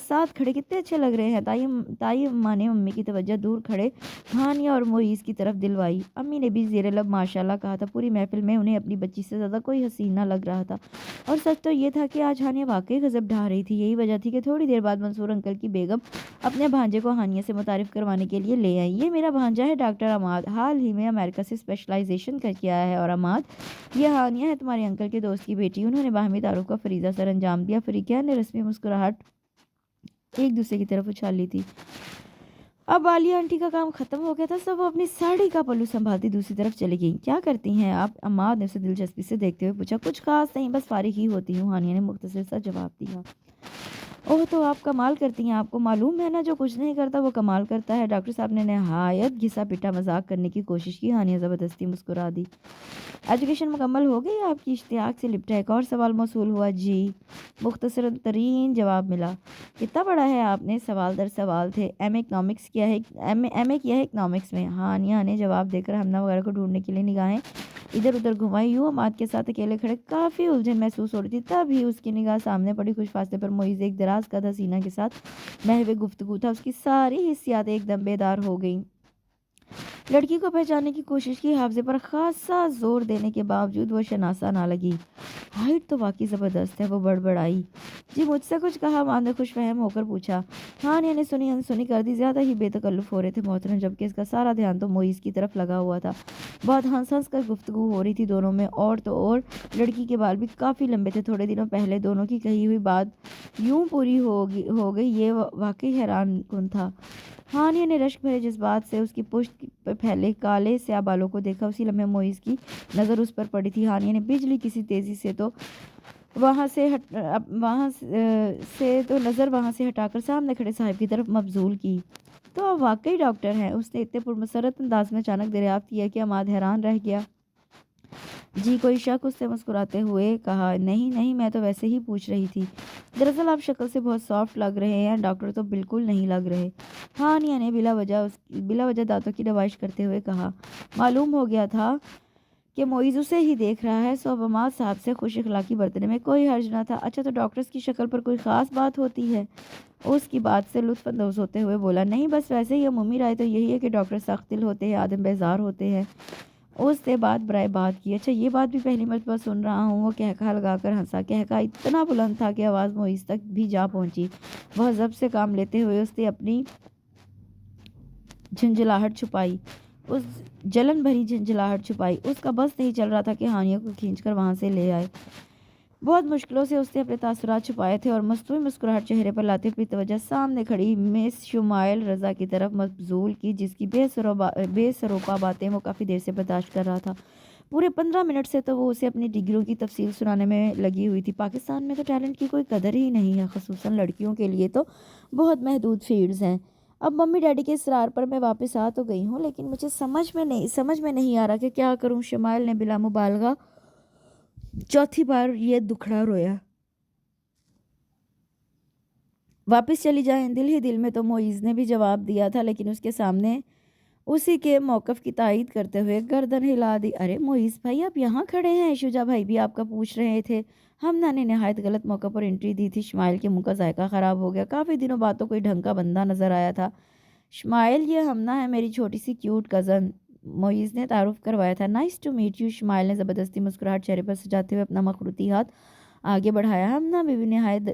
ساتھ کھڑے کتنے اچھے لگ رہے ہیں۔ تائی اماں نے امی کی توجہ دور کھڑے ہانیہ اور معیز کی طرف دلوائی۔ امی نے بھی زیر لب ماشاءاللہ کہا تھا۔ پوری محفل میں انہیں اپنی بچی سے زیادہ کوئی حسین نہ لگ رہا تھا، اور سچ تو یہ تھا کہ آج ہانیہ واقعی غضب ڈھا رہی تھی۔ یہی وجہ تھی کہ تھوڑی دیر بعد منصور انکل کی بیگم اپنے بھانجے کو ہانیہ سے متعارف کروانے کے لیے لے آئی۔ یہ میرا بھانجا ہے ڈاکٹر عماد، حال ہی میں امریکہ سے اسپیشلائزیشن کر کے آیا ہے، اور عماد یہ ہانیہ ہے تمہارے انکل کے دوست کی بیٹی۔ انہوں نے باہمی تعارف کا فریضہ سر انجام دیا۔ فریقین نے رسمی مسکراہٹ ایک دوسرے کی طرف اچھالی تھی۔ اب عالیہ آنٹی کا کام ختم ہو گیا تھا، سب وہ اپنی ساڑی کا پلو سنبھالتی دوسری طرف چلی گئی۔ کیا کرتی ہیں آپ؟ عماد نے اسے دلچسپی سے دیکھتے ہوئے پوچھا۔ کچھ خاص نہیں، بس فارغ ہی ہوتی ہوں، ہانیہ نے مختصر سا جواب دیا۔ اوہ، تو آپ کمال کرتی ہیں، آپ کو معلوم ہے نا جو کچھ نہیں کرتا وہ کمال کرتا ہے۔ ڈاکٹر صاحب نے نہایت گھسا پٹا مذاق کرنے کی کوشش کی۔ ہانیہ زبردستی مسکرا دی۔ ایجوکیشن مکمل ہو گئی آپ کی؟ اشتیاق سے لپٹا ایک اور سوال موصول ہوا۔ جی، مختصر ترین جواب ملا۔ کتنا پڑھا ہے آپ نے؟ سوال در سوال تھے۔ ایم اے کیا ہے اکنامکس میں، ہانیہ نے جواب دے کر حمنہ وغیرہ کو ڈھونڈنے کے لیے نگاہیں ادھر ادھر گھمائی۔ یوں عماد کے ساتھ اکیلے کھڑے کافی الجھن محسوس ہو رہی تھی، تب ہی اس کی نگاہ سامنے پڑی۔ کچھ فاصلے پر معیز ایک دراز قد حسینہ کے ساتھ محو گفتگو تھا۔ اس کی ساری حسیات ایک دم بیدار ہو گئیں۔ لڑکی کو پہچاننے کی کوشش کی، حافظے پر خاصا زور دینے کے باوجود وہ شناسا نہ لگی۔ ہائٹ تو واقعی زبردست ہے، وہ بڑبڑائی۔ جی، مجھ سے کچھ کہا؟ عماد نے خوش فہم ہو کر پوچھا۔ ہانیہ نے سنی انسنی کر دی۔ زیادہ ہی بے تکلف ہو رہے تھے محترم، جبکہ اس کا سارا دھیان تو معیز کی طرف لگا ہوا تھا۔ بہت ہنس ہنس کر گفتگو ہو رہی تھی دونوں میں، اور تو اور لڑکی کے بال بھی کافی لمبے تھے۔ تھوڑے دنوں پہلے دونوں کی کہی ہوئی بات یوں پوری ہو گئی، یہ واقعی حیران کن تھا۔ ہانیہ نے رشک بھرے جذبات سے اس کی پشت پر پھیلے کالے سیاہ بالوں کو دیکھا۔ اسی لمحے معیز کی نظر اس پر پڑی تھی۔ ہانیہ نے بجلی کسی تیزی سے وہاں سے ہٹا کر سامنے کھڑے صاحب کی طرف مبذول کی۔ تو آپ واقعی ڈاکٹر ہیں؟ اس نے اتنے پرمسرت انداز میں اچانک دریافت کیا کہ عماد حیران رہ گیا۔ جی، کوئی شک؟ اس سے مسکراتے ہوئے کہا۔ نہیں، میں تو ویسے ہی پوچھ رہی تھی۔ دراصل آپ شکل سے بہت سافٹ لگ رہے ہیں، ڈاکٹر تو بالکل نہیں لگ رہے، ہانیہ نے بلا وجہ دانتوں کی نمائش کرتے ہوئے کہا۔ معلوم ہو گیا تھا کہ معیز اسے ہی دیکھ رہا ہے، سو اب عماد صاحب سے خوش اخلاقی برتنے میں کوئی حرج نہ تھا۔ اچھا، تو ڈاکٹرز کی شکل پر کوئی خاص بات ہوتی ہے؟ اس کی بات سے لطف اندوز ہوتے ہوئے بولا۔ نہیں، بس ویسے ہی، عمومی رائے تو یہی ہے کہ ڈاکٹر سخت دل ہوتے ہیں، آدم بیزار ہوتے ہیں۔ اس سے بات برائے بات کی۔ اچھا، یہ بات بھی پہلی مرتبہ سن رہا ہوں۔ وہ کہکہا لگا کر ہنسا۔ کہکہا اتنا بلند تھا کہ آواز معیز تک بھی جا پہنچی۔ وہ ضبط سے کام لیتے ہوئے اس نے اپنی جھنجھلاہٹ چھپائی، اس جلن بھری جھنجھلاہٹ چھپائی۔ اس کا بس نہیں چل رہا تھا کہ ہانیہ کو کھینچ کر وہاں سے لے آئے۔ بہت مشکلوں سے اس نے اپنے تاثرات چھپائے تھے، اور مصنوعی مسکراہٹ چہرے پر لاتے اپنی توجہ سامنے کھڑی مس شمائل رضا کی طرف مبذول کی، جس کی بے سروپا باتیں وہ کافی دیر سے برداشت کر رہا تھا۔ پورے 15 منٹ سے تو وہ اسے اپنی ڈگریوں کی تفصیل سنانے میں لگی ہوئی تھی۔ پاکستان میں تو ٹیلنٹ کی کوئی قدر ہی نہیں ہے، خصوصاً لڑکیوں کے لیے تو بہت محدود فیلڈز ہیں۔ اب ممی ڈیڈی کے اصرار پر میں واپس آ تو گئی ہوں، لیکن مجھے سمجھ میں نہیں آ رہا کہ کیا کروں۔ شمائل نے بلا مبالغہ چوتھی بار یہ دکھڑا رویا۔ واپس چلی جائیں؟ دل ہی دل میں تو معیز نے بھی جواب دیا تھا، لیکن اس کے سامنے اسی کے موقف کی تائید کرتے ہوئے گردن ہلا دی۔ ارے معیز بھائی، آپ یہاں کھڑے ہیں؟ شجاع بھائی بھی آپ کا پوچھ رہے تھے۔ حمنہ نے نہایت غلط موقع پر انٹری دی تھی۔ شمائل کے منہ کا ذائقہ خراب ہو گیا۔ کافی دنوں بعد تو کوئی ڈھنگ کا بندہ نظر آیا تھا۔ شمائل، یہ حمنہ ہے، میری چھوٹی سی کیوٹ کزن، معیز نے تعارف کروایا تھا۔ Nice to meet you. Shamail نے زبردستی مسکراہٹ چہرے پر سجاتے ہوئے اپنا مخروطی ہاتھ آگے بڑھایا۔ حمنہ بھی نہایت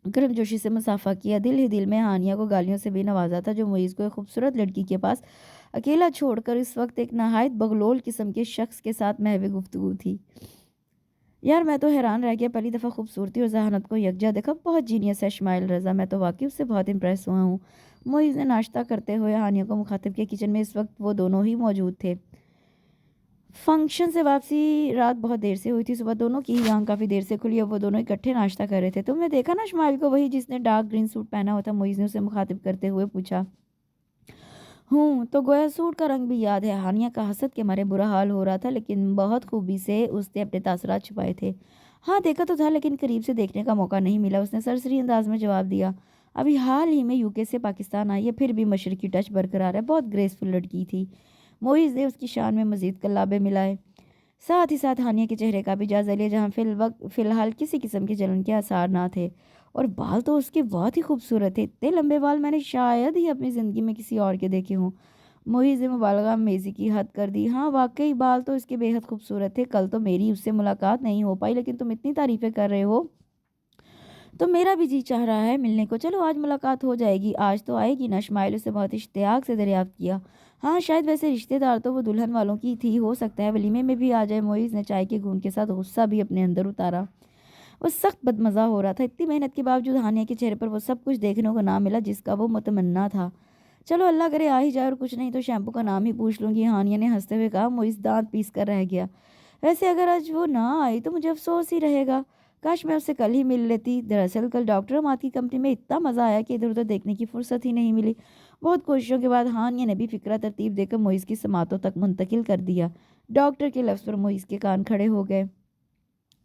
گرم جوشی سے مصافحہ کیا۔ دل ہی دل میں ہانیہ کو گالیوں سے بھی نوازا تھا، جو معیز کو ایک خوبصورت لڑکی کے پاس اکیلا چھوڑ کر اس وقت ایک نہایت بغلول قسم کے شخص کے ساتھ محو گفتگو تھی۔ یار، میں تو حیران رہ گیا، پہلی دفعہ خوبصورتی اور ذہانت کو یکجا دیکھا۔ بہت جینیس ہے شمائل رضا، میں تو واقعی اس سے بہت امپریس ہوا ہوں۔ معیز نے ناشتہ کرتے ہوئے ہانیہ کو مخاطب کیا۔ کچن میں اس وقت وہ دونوں ہی موجود تھے۔ فنکشن سے واپسی رات بہت دیر سے ہوئی تھی، صبح دونوں کی ہی آنکھ کافی دیر سے کھلی، اب وہ دونوں اکٹھے ناشتہ کر رہے تھے۔ تم نے دیکھا نا شمائل کو؟ وہی جس نے ڈارک گرین سوٹ پہنا ہوا تھا، معیز نے اسے مخاطب کرتے ہوئے پوچھا۔ ہوں، تو گویا سوٹ کا رنگ بھی یاد ہے۔ ہانیہ کا حسد کے مارے برا حال ہو رہا تھا، لیکن بہت خوبی سے اس نے اپنے تاثرات چھپائے تھے۔ ہاں، دیکھا تو تھا، لیکن قریب سے دیکھنے کا موقع نہیں ملا، اس نے سرسری انداز میں جواب دیا۔ ابھی حال ہی میں یوکے سے پاکستان آئی ہے، پھر بھی مشرقی ٹچ برقرار ہے، بہت گریسفل لڑکی تھی۔ معیز نے اس کی شان میں مزید قلابے ملائے۔ ساتھ ہی ساتھ ہانیہ کے چہرے کا بھی جائزہ لیا جہاں فی الحال کسی قسم کے جلن کے آثار نہ تھے، اور بال تو اس کے بہت ہی خوبصورت تھے، اتنے لمبے بال میں نے شاید ہی اپنی زندگی میں کسی اور کے دیکھے ہوں۔ محیط نے مبالغہ میزی کی حد کر دی۔ ہاں واقعی بال تو اس کے بے حد خوبصورت تھے، کل تو میری اس سے ملاقات نہیں ہو پائی، لیکن تم اتنی تعریفیں کر رہے ہو تو میرا بھی جی چاہ رہا ہے ملنے کو، چلو آج ملاقات ہو جائے گی۔ آج تو آئے گی نا؟ شمائل اسے بہت اشتیاق سے دریافت کیا۔ ہاں شاید، ویسے رشتے دار تو وہ دلہن والوں کی تھی، ہو سکتا ہے ولیمے میں بھی آ جائے۔ معیز نے چائے کے گھونٹ کے ساتھ غصہ بھی اپنے اندر اتارا، وہ سخت بدمزہ ہو رہا تھا۔ اتنی محنت کے باوجود ہانیہ کے چہرے پر وہ سب کچھ دیکھنے کو نہ ملا جس کا وہ متمنا تھا۔ چلو اللہ کرے آ ہی جائے، اور کچھ نہیں تو شیمپو کا نام ہی پوچھ لوں گی، ہانیہ نے ہنستے ہوئے کہا۔ معیز دانت پیس کر رہ گیا۔ ویسے اگر آج وہ نہ آئی تو مجھے افسوس ہی رہے گا، کاش میں اس سے کل ہی مل لیتی۔ دراصل کل ڈاکٹر اماد کی کمپنی میں اتنا مزہ آیا کہ ادھر ادھر دیکھنے کی فرصت ہی نہیں ملی۔ بہت کوششوں کے بعد ہانیہ نے بھی فکرہ ترتیب دے کر معیز کی سماعتوں تک منتقل کر دیا۔ ڈاکٹر کے لفظ پر معیز کے کان کھڑے ہو گئے۔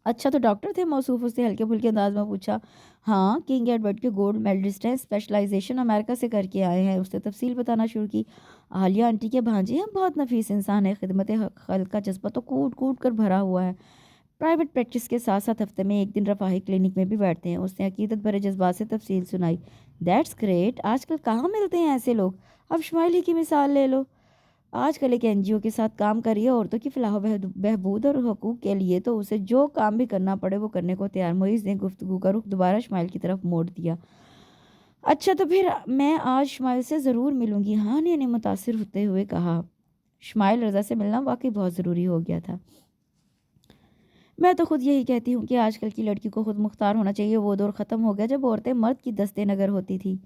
اچھا تو ڈاکٹر تھے؟ موصوف اس سے ہلکے پھلکے انداز میں پوچھا۔ ہاں، کنگ ایڈورڈ کے گولڈ میڈلسٹ ہیں، اسپیشلائزیشن امریکہ سے کر کے آئے ہیں۔ اس نے تفصیل بتانا شروع کی۔ عالیہ آنٹی کے بھانجے ہیں، بہت نفیس انسان ہے، خدمت خلق کا جذبہ تو کوٹ کوٹ کر بھرا ہوا ہے۔ پرائیویٹ پریکٹس کے ساتھ ساتھ ہفتے میں ایک دن رفاہی کلینک میں بھی بیٹھتے ہیں۔ اس نے عقیدت بھرے جذبات سے تفصیل سنائی۔ دیٹس گریٹ، آج کل کہاں ملتے ہیں ایسے لوگ؟ اب شمائل ہی کی مثال لے لو، آج کل ایک NGO کے ساتھ کام کر رہی ہے عورتوں کی فلاح و بہبود اور حقوق کے لیے، تو اسے جو کام بھی کرنا پڑے وہ کرنے کو تیار۔ معیز نے گفتگو کا رخ دوبارہ شمائل کی طرف موڑ دیا۔ اچھا تو پھر میں آج شمائل سے ضرور ملوں گی، ہانیہ نے متاثر ہوتے ہوئے کہا۔ شمائل رضا سے ملنا واقعی بہت ضروری ہو گیا تھا۔ میں تو خود یہی کہتی ہوں کہ آج کل کی لڑکی کو خود مختار ہونا چاہیے، وہ دور ختم ہو گیا جب عورتیں مرد کی دستے نگر ہوتی تھی۔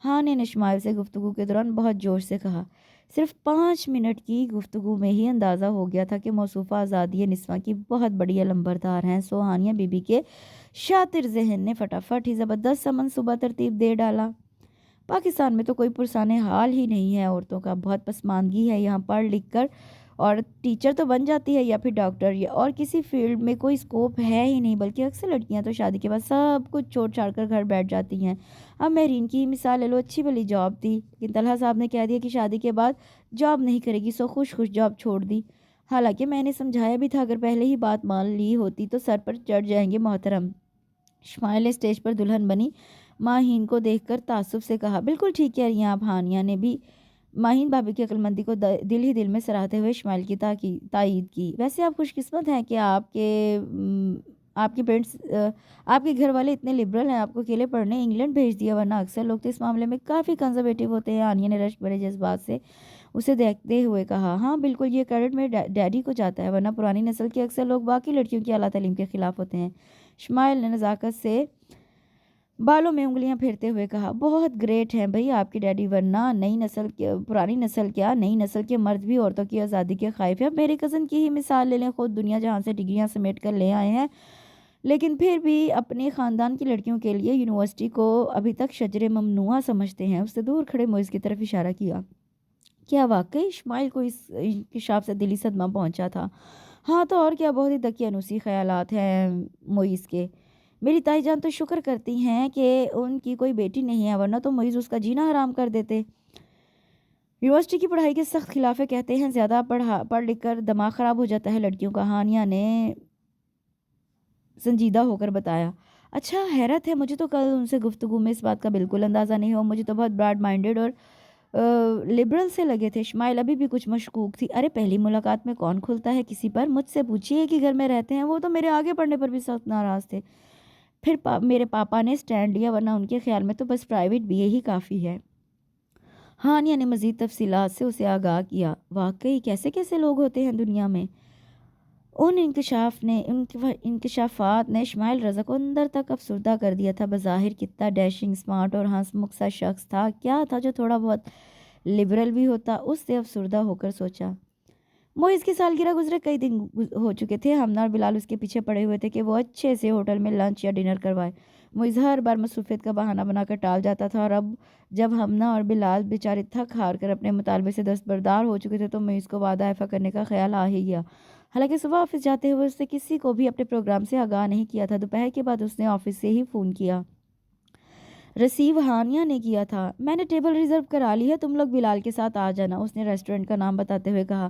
ہانیہ نے شمائل سے گفتگو کے دوران بہت جوش سے کہا۔ صرف 5 منٹ کی گفتگو میں ہی اندازہ ہو گیا تھا کہ موصوفہ آزادی نسواں کی بہت بڑی علمبردار ہیں۔ سو ہانیہ بی بی کے شاطر ذہن نے فٹافٹ ہی زبردست سا منصوبہ ترتیب دے ڈالا۔ پاکستان میں تو کوئی پرسان حال ہی نہیں ہے عورتوں کا، بہت پسماندگی ہے یہاں، پڑھ لکھ کر اور ٹیچر تو بن جاتی ہے یا پھر ڈاکٹر، یا اور کسی فیلڈ میں کوئی اسکوپ ہے ہی نہیں، بلکہ اکثر لڑکیاں تو شادی کے بعد سب کچھ چھوڑ چھاڑ کر گھر بیٹھ جاتی ہیں۔ اب مہرین کی مثال لے لو، اچھی بلی جاب تھی، لیکن طلحہ صاحب نے کہہ دیا کہ شادی کے بعد جاب نہیں کرے گی، سو خوش جاب چھوڑ دی۔ حالانکہ میں نے سمجھایا بھی تھا اگر پہلے ہی بات مان لی ہوتی تو سر پر چڑھ جائیں گے محترم۔ شمائل نے اسٹیج پر دلہن بنی ماہین کو دیکھ کر تعصب سے کہا۔ بالکل ٹھیک کہہ رہی ہیں آپ۔ ہانیہ نے بھی ماہین بھابھی کی عقل مندی کو دل ہی دل میں سراہتے ہوئے شمائل کی تائید کی۔ ویسے آپ خوش قسمت ہیں کہ آپ کے پیرنٹس، آپ کے گھر والے اتنے لبرل ہیں، آپ کو اکیلے پڑھنے انگلینڈ بھیج دیا، ورنہ اکثر لوگ تو اس معاملے میں کافی کنزرویٹو ہوتے ہیں۔ ہانیہ نے رشک بھرے جذبات سے اسے دیکھتے ہوئے کہا۔ ہاں بالکل، یہ کریڈٹ میرے ڈیڈی کو جاتا ہے، ورنہ پرانی نسل کے اکثر لوگ باقی لڑکیوں کی اعلیٰ تعلیم کے خلاف ہوتے ہیں۔ شمائل نے نزاکت سے بالوں میں انگلیاں پھیرتے ہوئے کہا۔ بہت گریٹ ہیں بھئی آپ کے ڈیڈی، ورنہ پرانی نسل کیا، نئی نسل کے مرد بھی عورتوں کی آزادی کے خائف ہیں۔ اب میرے کزن کی ہی مثال لے لیں، خود دنیا جہاں سے ڈگریاں سمیٹ کر لے آئے ہیں، لیکن پھر بھی اپنے خاندان کی لڑکیوں کے لیے یونیورسٹی کو ابھی تک شجر ممنوعہ سمجھتے ہیں۔ اس نے دور کھڑے معیز کی طرف اشارہ کیا۔ کیا واقعی؟ شمائل کو اس انکشاف سے دلی صدمہ پہنچا تھا۔ ہاں تو اور کیا، بہت ہی دقیانوسی خیالات ہیں معیز کے۔ میری تائی جان تو شکر کرتی ہیں کہ ان کی کوئی بیٹی نہیں ہے، ورنہ تو معیز اس کا جینا حرام کر دیتے۔ یونیورسٹی کی پڑھائی کے سخت خلاف ہے، کہتے ہیں زیادہ پڑھ لکھ کر دماغ خراب ہو جاتا ہے لڑکیوں کا، ہانیہ نے سنجیدہ ہو کر بتایا۔ اچھا، حیرت ہے، مجھے تو کل ان سے گفتگو میں اس بات کا بالکل اندازہ نہیں ہوا، مجھے تو بہت براڈ مائنڈڈ اور لبرل سے لگے تھے۔ شمائل ابھی بھی کچھ مشکوک تھی۔ ارے پہلی ملاقات میں کون کھلتا ہے کسی پر؟ مجھ سے پوچھیے کہ گھر میں رہتے ہیں، وہ تو میرے آگے پڑھنے پر بھی سخت ناراض تھے۔ پھر میرے پاپا نے سٹینڈ لیا، ورنہ ان کے خیال میں تو بس پرائیویٹ بھی یہی کافی ہے۔ ہانیہ نے مزید تفصیلات سے اسے آگاہ کیا۔ واقعی کیسے کیسے لوگ ہوتے ہیں دنیا میں۔ ان انکشافات نے شمائل رضا کو اندر تک افسردہ کر دیا تھا۔ بظاہر کتنا ڈیشنگ، سمارٹ اور ہنس مکھ سا شخص تھا، کیا تھا جو تھوڑا بہت لبرل بھی ہوتا؟ اس سے افسردہ ہو کر سوچا۔ معیز کی سالگرہ گزرے کئی دن ہو چکے تھے، ہمنا اور بلال اس کے پیچھے پڑے ہوئے تھے کہ وہ اچھے سے ہوٹل میں لنچ یا ڈنر کروائے۔ معیز ہر بار مصروفیت کا بہانہ بنا کر ٹال جاتا تھا، اور اب جب ہمنا اور بلال بیچارے تھک ہار کر اپنے مطالبے سے دستبردار ہو چکے تھے تو معیز کو وعدہ ایفا کرنے کا خیال آ ہی گیا۔ حالانکہ صبح آفس جاتے ہوئے اس نے کسی کو بھی اپنے پروگرام سے آگاہ نہیں کیا تھا۔ دوپہر کے بعد اس نے آفس سے ہی فون کیا۔ ریسیو ہانیہ نے کیا تھا۔ میں نے ٹیبل ریزرو کرا لی ہے، تم لوگ بلال کے ساتھ آ جانا، اس نے ریسٹورنٹ کا نام بتاتے ہوئے کہا۔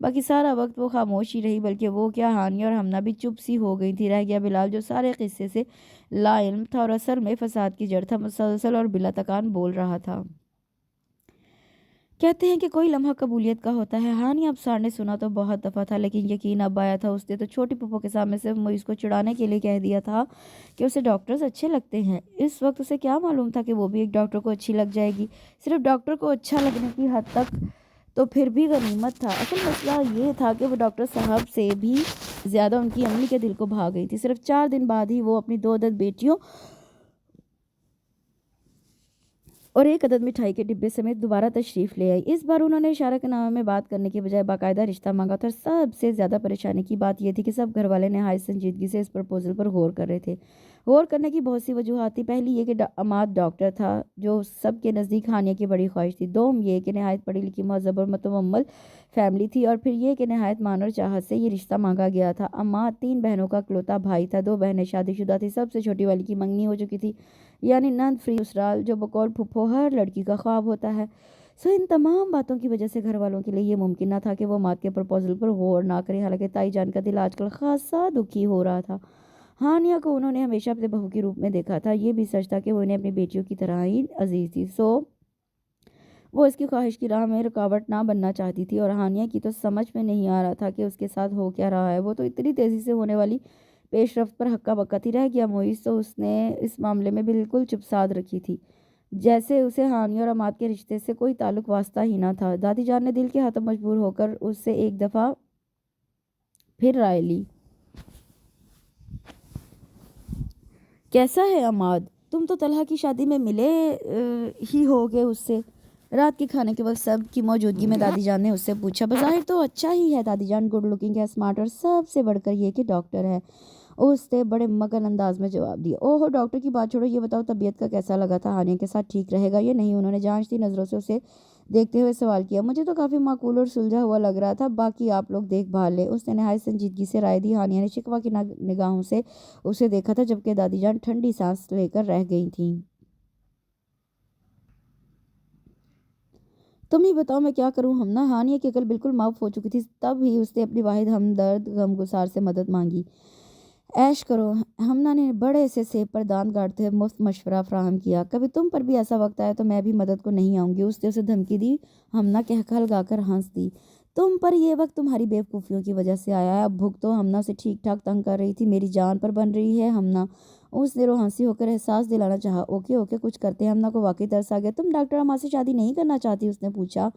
باقی سارا وقت وہ خاموش ہی رہی، بلکہ وہ کیا ہانیہ اور ہمنا بھی چپ سی ہو گئی تھی۔ رہ گیا بلال جو سارے قصے سے لا علم تھا اور اصل میں فساد کی جڑ تھا، مسلسل اور بلا تکان بول رہا تھا۔ کہتے ہیں کہ کوئی لمحہ قبولیت کا ہوتا ہے۔ ہانیہ ابصار نے سنا تو بہت دفعہ تھا، لیکن یقین اب آیا تھا۔ اس نے تو چھوٹی پھپھو کے سامنے صرف معیز کو چڑھانے کے لیے کہہ دیا تھا کہ اسے ڈاکٹرز اچھے لگتے ہیں۔ اس وقت اسے کیا معلوم تھا کہ وہ بھی ایک ڈاکٹر کو اچھی لگ جائے گی، صرف ڈاکٹر کو اچھا لگنے کی حد تک تو پھر بھی غنیمت تھا۔ اصل مسئلہ یہ تھا کہ وہ ڈاکٹر صاحب سے بھی زیادہ ان کی امی کے دل کو بھا گئی تھی۔ صرف 4 دن بعد ہی وہ اپنی 2 عدد بیٹیوں اور 1 عدد مٹھائی کے ڈبے سمیت دوبارہ تشریف لے آئی۔ اس بار انہوں نے اشارہ کے نامے میں بات کرنے کے بجائے باقاعدہ رشتہ مانگا تھا، اور سب سے زیادہ پریشانی کی بات یہ تھی کہ سب گھر والے نہایت سنجیدگی سے اس پرپوزل پر غور کر رہے تھے۔ غور کرنے کی بہت سی وجوہات تھی۔ پہلی یہ کہ عماد ڈاکٹر تھا، جو سب کے نزدیک ہانیہ کی بڑی خواہش تھی۔ دوم یہ کہ نہایت پڑھی لکھی مہذب اور متمول فیملی تھی، اور پھر یہ کہ نہایت مان اور چاہت سے یہ رشتہ مانگا گیا تھا۔ عماد 3 بہنوں کا اکلوتا بھائی تھا، 2 بہنیں شادی شدہ تھی، سب سے چھوٹی والی کی منگنی ہو چکی تھی، یعنی نند فری سسرال، جو بقول پھپھو ہر لڑکی کا خواب ہوتا ہے۔ ان تمام باتوں کی وجہ سے گھر والوں کے لیے یہ ممکن نہ تھا کہ وہ عماد کے پرپوزل پر غور نہ کریں، حالانکہ تائی جان کا دل آج کل خاصا دکھی ہو رہا تھا۔ ہانیہ کو انہوں نے ہمیشہ اپنے بہو کے روپ میں دیکھا تھا، یہ بھی سچ تھا کہ وہ انہیں اپنی بیٹیوں کی طرح ہی عزیز تھی، وہ اس کی خواہش کی راہ میں رکاوٹ نہ بننا چاہتی تھی۔ اور ہانیہ کی تو سمجھ میں نہیں آ رہا تھا کہ اس کے ساتھ ہو کیا رہا ہے۔ وہ تو اتنی تیزی سے ہونے والی پیش رفت پر ہکا بکا تھی۔ رہ گیا معیز، تو اس نے اس معاملے میں بالکل چپ سادھ رکھی تھی، جیسے اسے ہانیہ اور عماد کے رشتے سے کوئی تعلق واسطہ ہی نہ تھا۔ دادی جان نے دل کے ہاتھوں مجبور ہو کر اس سے ایک دفعہ پھر رائے لی۔ کیسا ہے عماد؟ تم تو طلحہ کی شادی میں ملے ہی ہوگے اس سے۔ رات کے کھانے کے وقت سب کی موجودگی میں دادی جان نے اس سے پوچھا۔ بظاہر تو اچھا ہی ہے دادی جان، گڈ لکنگ ہے، اسمارٹ، اور سب سے بڑھ کر یہ کہ ڈاکٹر ہے، اس نے بڑے مگن انداز میں جواب دیا۔ اوہو، ڈاکٹر کی بات چھوڑو، یہ بتاؤ طبیعت کا کیسا لگا تھا؟ ہانیہ کے ساتھ ٹھیک رہے گا یا نہیں؟ انہوں نے جانچتی نظروں سے اسے دیکھتے ہوئے سوال کیا۔ مجھے تو کافی معقول اور سلجھا ہوا لگ رہا تھا، باقی آپ لوگ دیکھ بھال لیں، اس نے نہایت سنجیدگی سے رائے دی۔ ہانیہ نے شکوہ کی نگاہوں سے اسے دیکھا تھا، جبکہ دادی جان ٹھنڈی سانس لے کر رہ گئی تھیں۔ تم ہی بتاؤ میں کیا کروں ہمنا؟ ہانیہ کی عقل بالکل معاف ہو چکی تھی، تب ہی اس نے اپنی واحد ہمدرد غمگسار سے مدد مانگی۔ عیش کرو، ہمنا نے بڑے سے سیب پر دانت گاڑتے ہوئے مفت مشورہ فراہم کیا۔ کبھی تم پر بھی ایسا وقت آیا تو میں بھی مدد کو نہیں آؤں گی، اس نے اسے دھمکی دی۔ ہمنا کہکھا گا کر ہنس دی۔ تم پر یہ وقت تمہاری بے وقوفیوں کی وجہ سے آیا ہے، اب بھوک تو ہمنا سے ٹھیک ٹھاک تنگ کر رہی تھی، میری جان پر بن رہی ہے ہمنا، اس نے روحانسی ہو کر احساس دلانا چاہا۔ اوکے اوکے، کچھ کرتے ہیں۔ ہمنا کو واقعی ترس آ گیا۔ تم ڈاکٹر عماد سے شادی نہیں کرنا چاہتی؟ اس نے پوچھا۔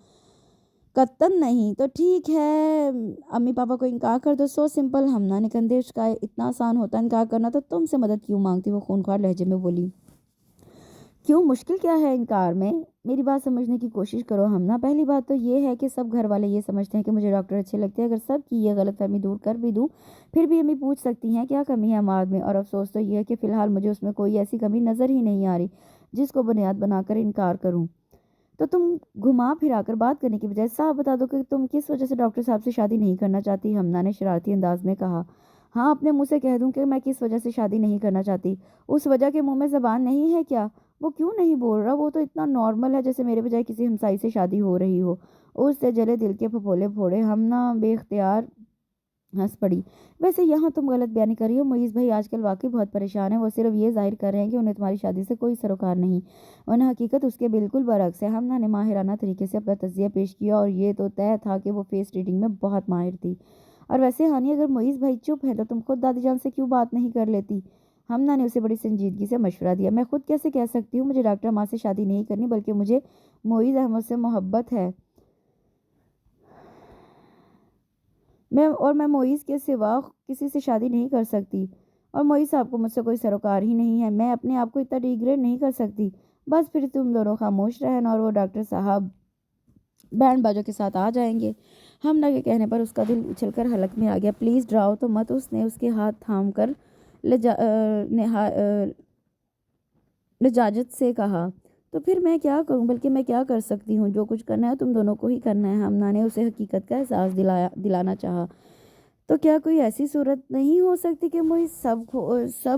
قطعاً نہیں۔ تو ٹھیک ہے، امی پاپا کو انکار کر دو، سو سمپل۔ ہمنا نے کندھے اچکائے۔ اتنا آسان ہوتا انکار کرنا، تو تم سے مدد کیوں مانگتی؟ وہ خونخوار لہجے میں بولی۔ کیوں، مشکل کیا ہے انکار میں؟ میری بات سمجھنے کی کوشش کرو ہمنا۔ پہلی بات تو یہ ہے کہ سب گھر والے یہ سمجھتے ہیں کہ مجھے ڈاکٹر اچھے لگتے ہیں۔ اگر سب کی یہ غلط فہمی دور کر بھی دوں، پھر بھی امی پوچھ سکتی ہیں کیا کمی ہے عماد میں، اور افسوس تو یہ ہے کہ فی الحال مجھے اس میں کوئی ایسی کمی نظر ہی نہیں آ رہی جس کو بنیاد بنا کر انکار کروں۔ تو تم گھما پھرا کر بات کرنے کی بجائے صاف بتا دو کہ تم کس وجہ سے ڈاکٹر صاحب سے شادی نہیں کرنا چاہتی، ہمنا نے شرارتی انداز میں کہا۔ ہاں، اپنے منہ سے کہہ دوں کہ میں کس وجہ سے شادی نہیں کرنا چاہتی؟ اس وجہ کے منہ میں زبان نہیں ہے کیا؟ وہ کیوں نہیں بول رہا؟ وہ تو اتنا نارمل ہے جیسے میرے بجائے کسی ہمسائی سے شادی ہو رہی ہو۔ اس سے جلے دل کے پھپھولے پھوڑے۔ ہمنا بے اختیار ہنس پڑی۔ ویسے یہاں تم غلط بیانی کر رہی ہو، معیز بھائی آج کل واقعی بہت پریشان ہیں، وہ صرف یہ ظاہر کر رہے ہیں کہ انہیں تمہاری شادی سے کوئی سروکار نہیں، ورنہ حقیقت اس کے بالکل برعکس ہے۔ ہمنا نے ماہرانہ طریقے سے اپنا تجزیہ پیش کیا، اور یہ تو طے تھا کہ وہ فیس ریڈنگ میں بہت ماہر تھی۔ اور ویسے ہانیہ، اگر معیز بھائی چپ ہیں تو تم خود دادی جان سے کیوں بات نہیں کر لیتی؟ ہمنا نے اسے بڑی سنجیدگی سے مشورہ دیا۔ میں خود کیسے کہہ سکتی ہوں؟ مجھے ڈاکٹر عماد سے شادی نہیں کرنی، بلکہ مجھے معیز احمد سے محبت ہے، میں معیز کے سوا کسی سے شادی نہیں کر سکتی، اور معیز صاحب کو مجھ سے کوئی سروکار ہی نہیں ہے، میں اپنے آپ کو اتنا ڈیگریڈ نہیں کر سکتی۔ بس پھر تم دونوں خاموش رہنا، اور وہ ڈاکٹر صاحب بینڈ باجوں کے ساتھ آ جائیں گے۔ ہمنا کے کہنے پر اس کا دل اچھل کر حلق میں آ گیا۔ پلیز ڈراؤ تو مت، اس نے اس کے ہاتھ تھام کر لجاجت سے کہا۔ تو پھر میں کیا کروں؟ بلکہ میں کیا کر سکتی ہوں؟ جو کچھ کرنا ہے تم دونوں کو ہی کرنا ہے۔ ہمنا نے اسے حقیقت کا احساس دلانا چاہا۔ تو کیا کوئی ایسی صورت نہیں ہو سکتی کہ مجھے سب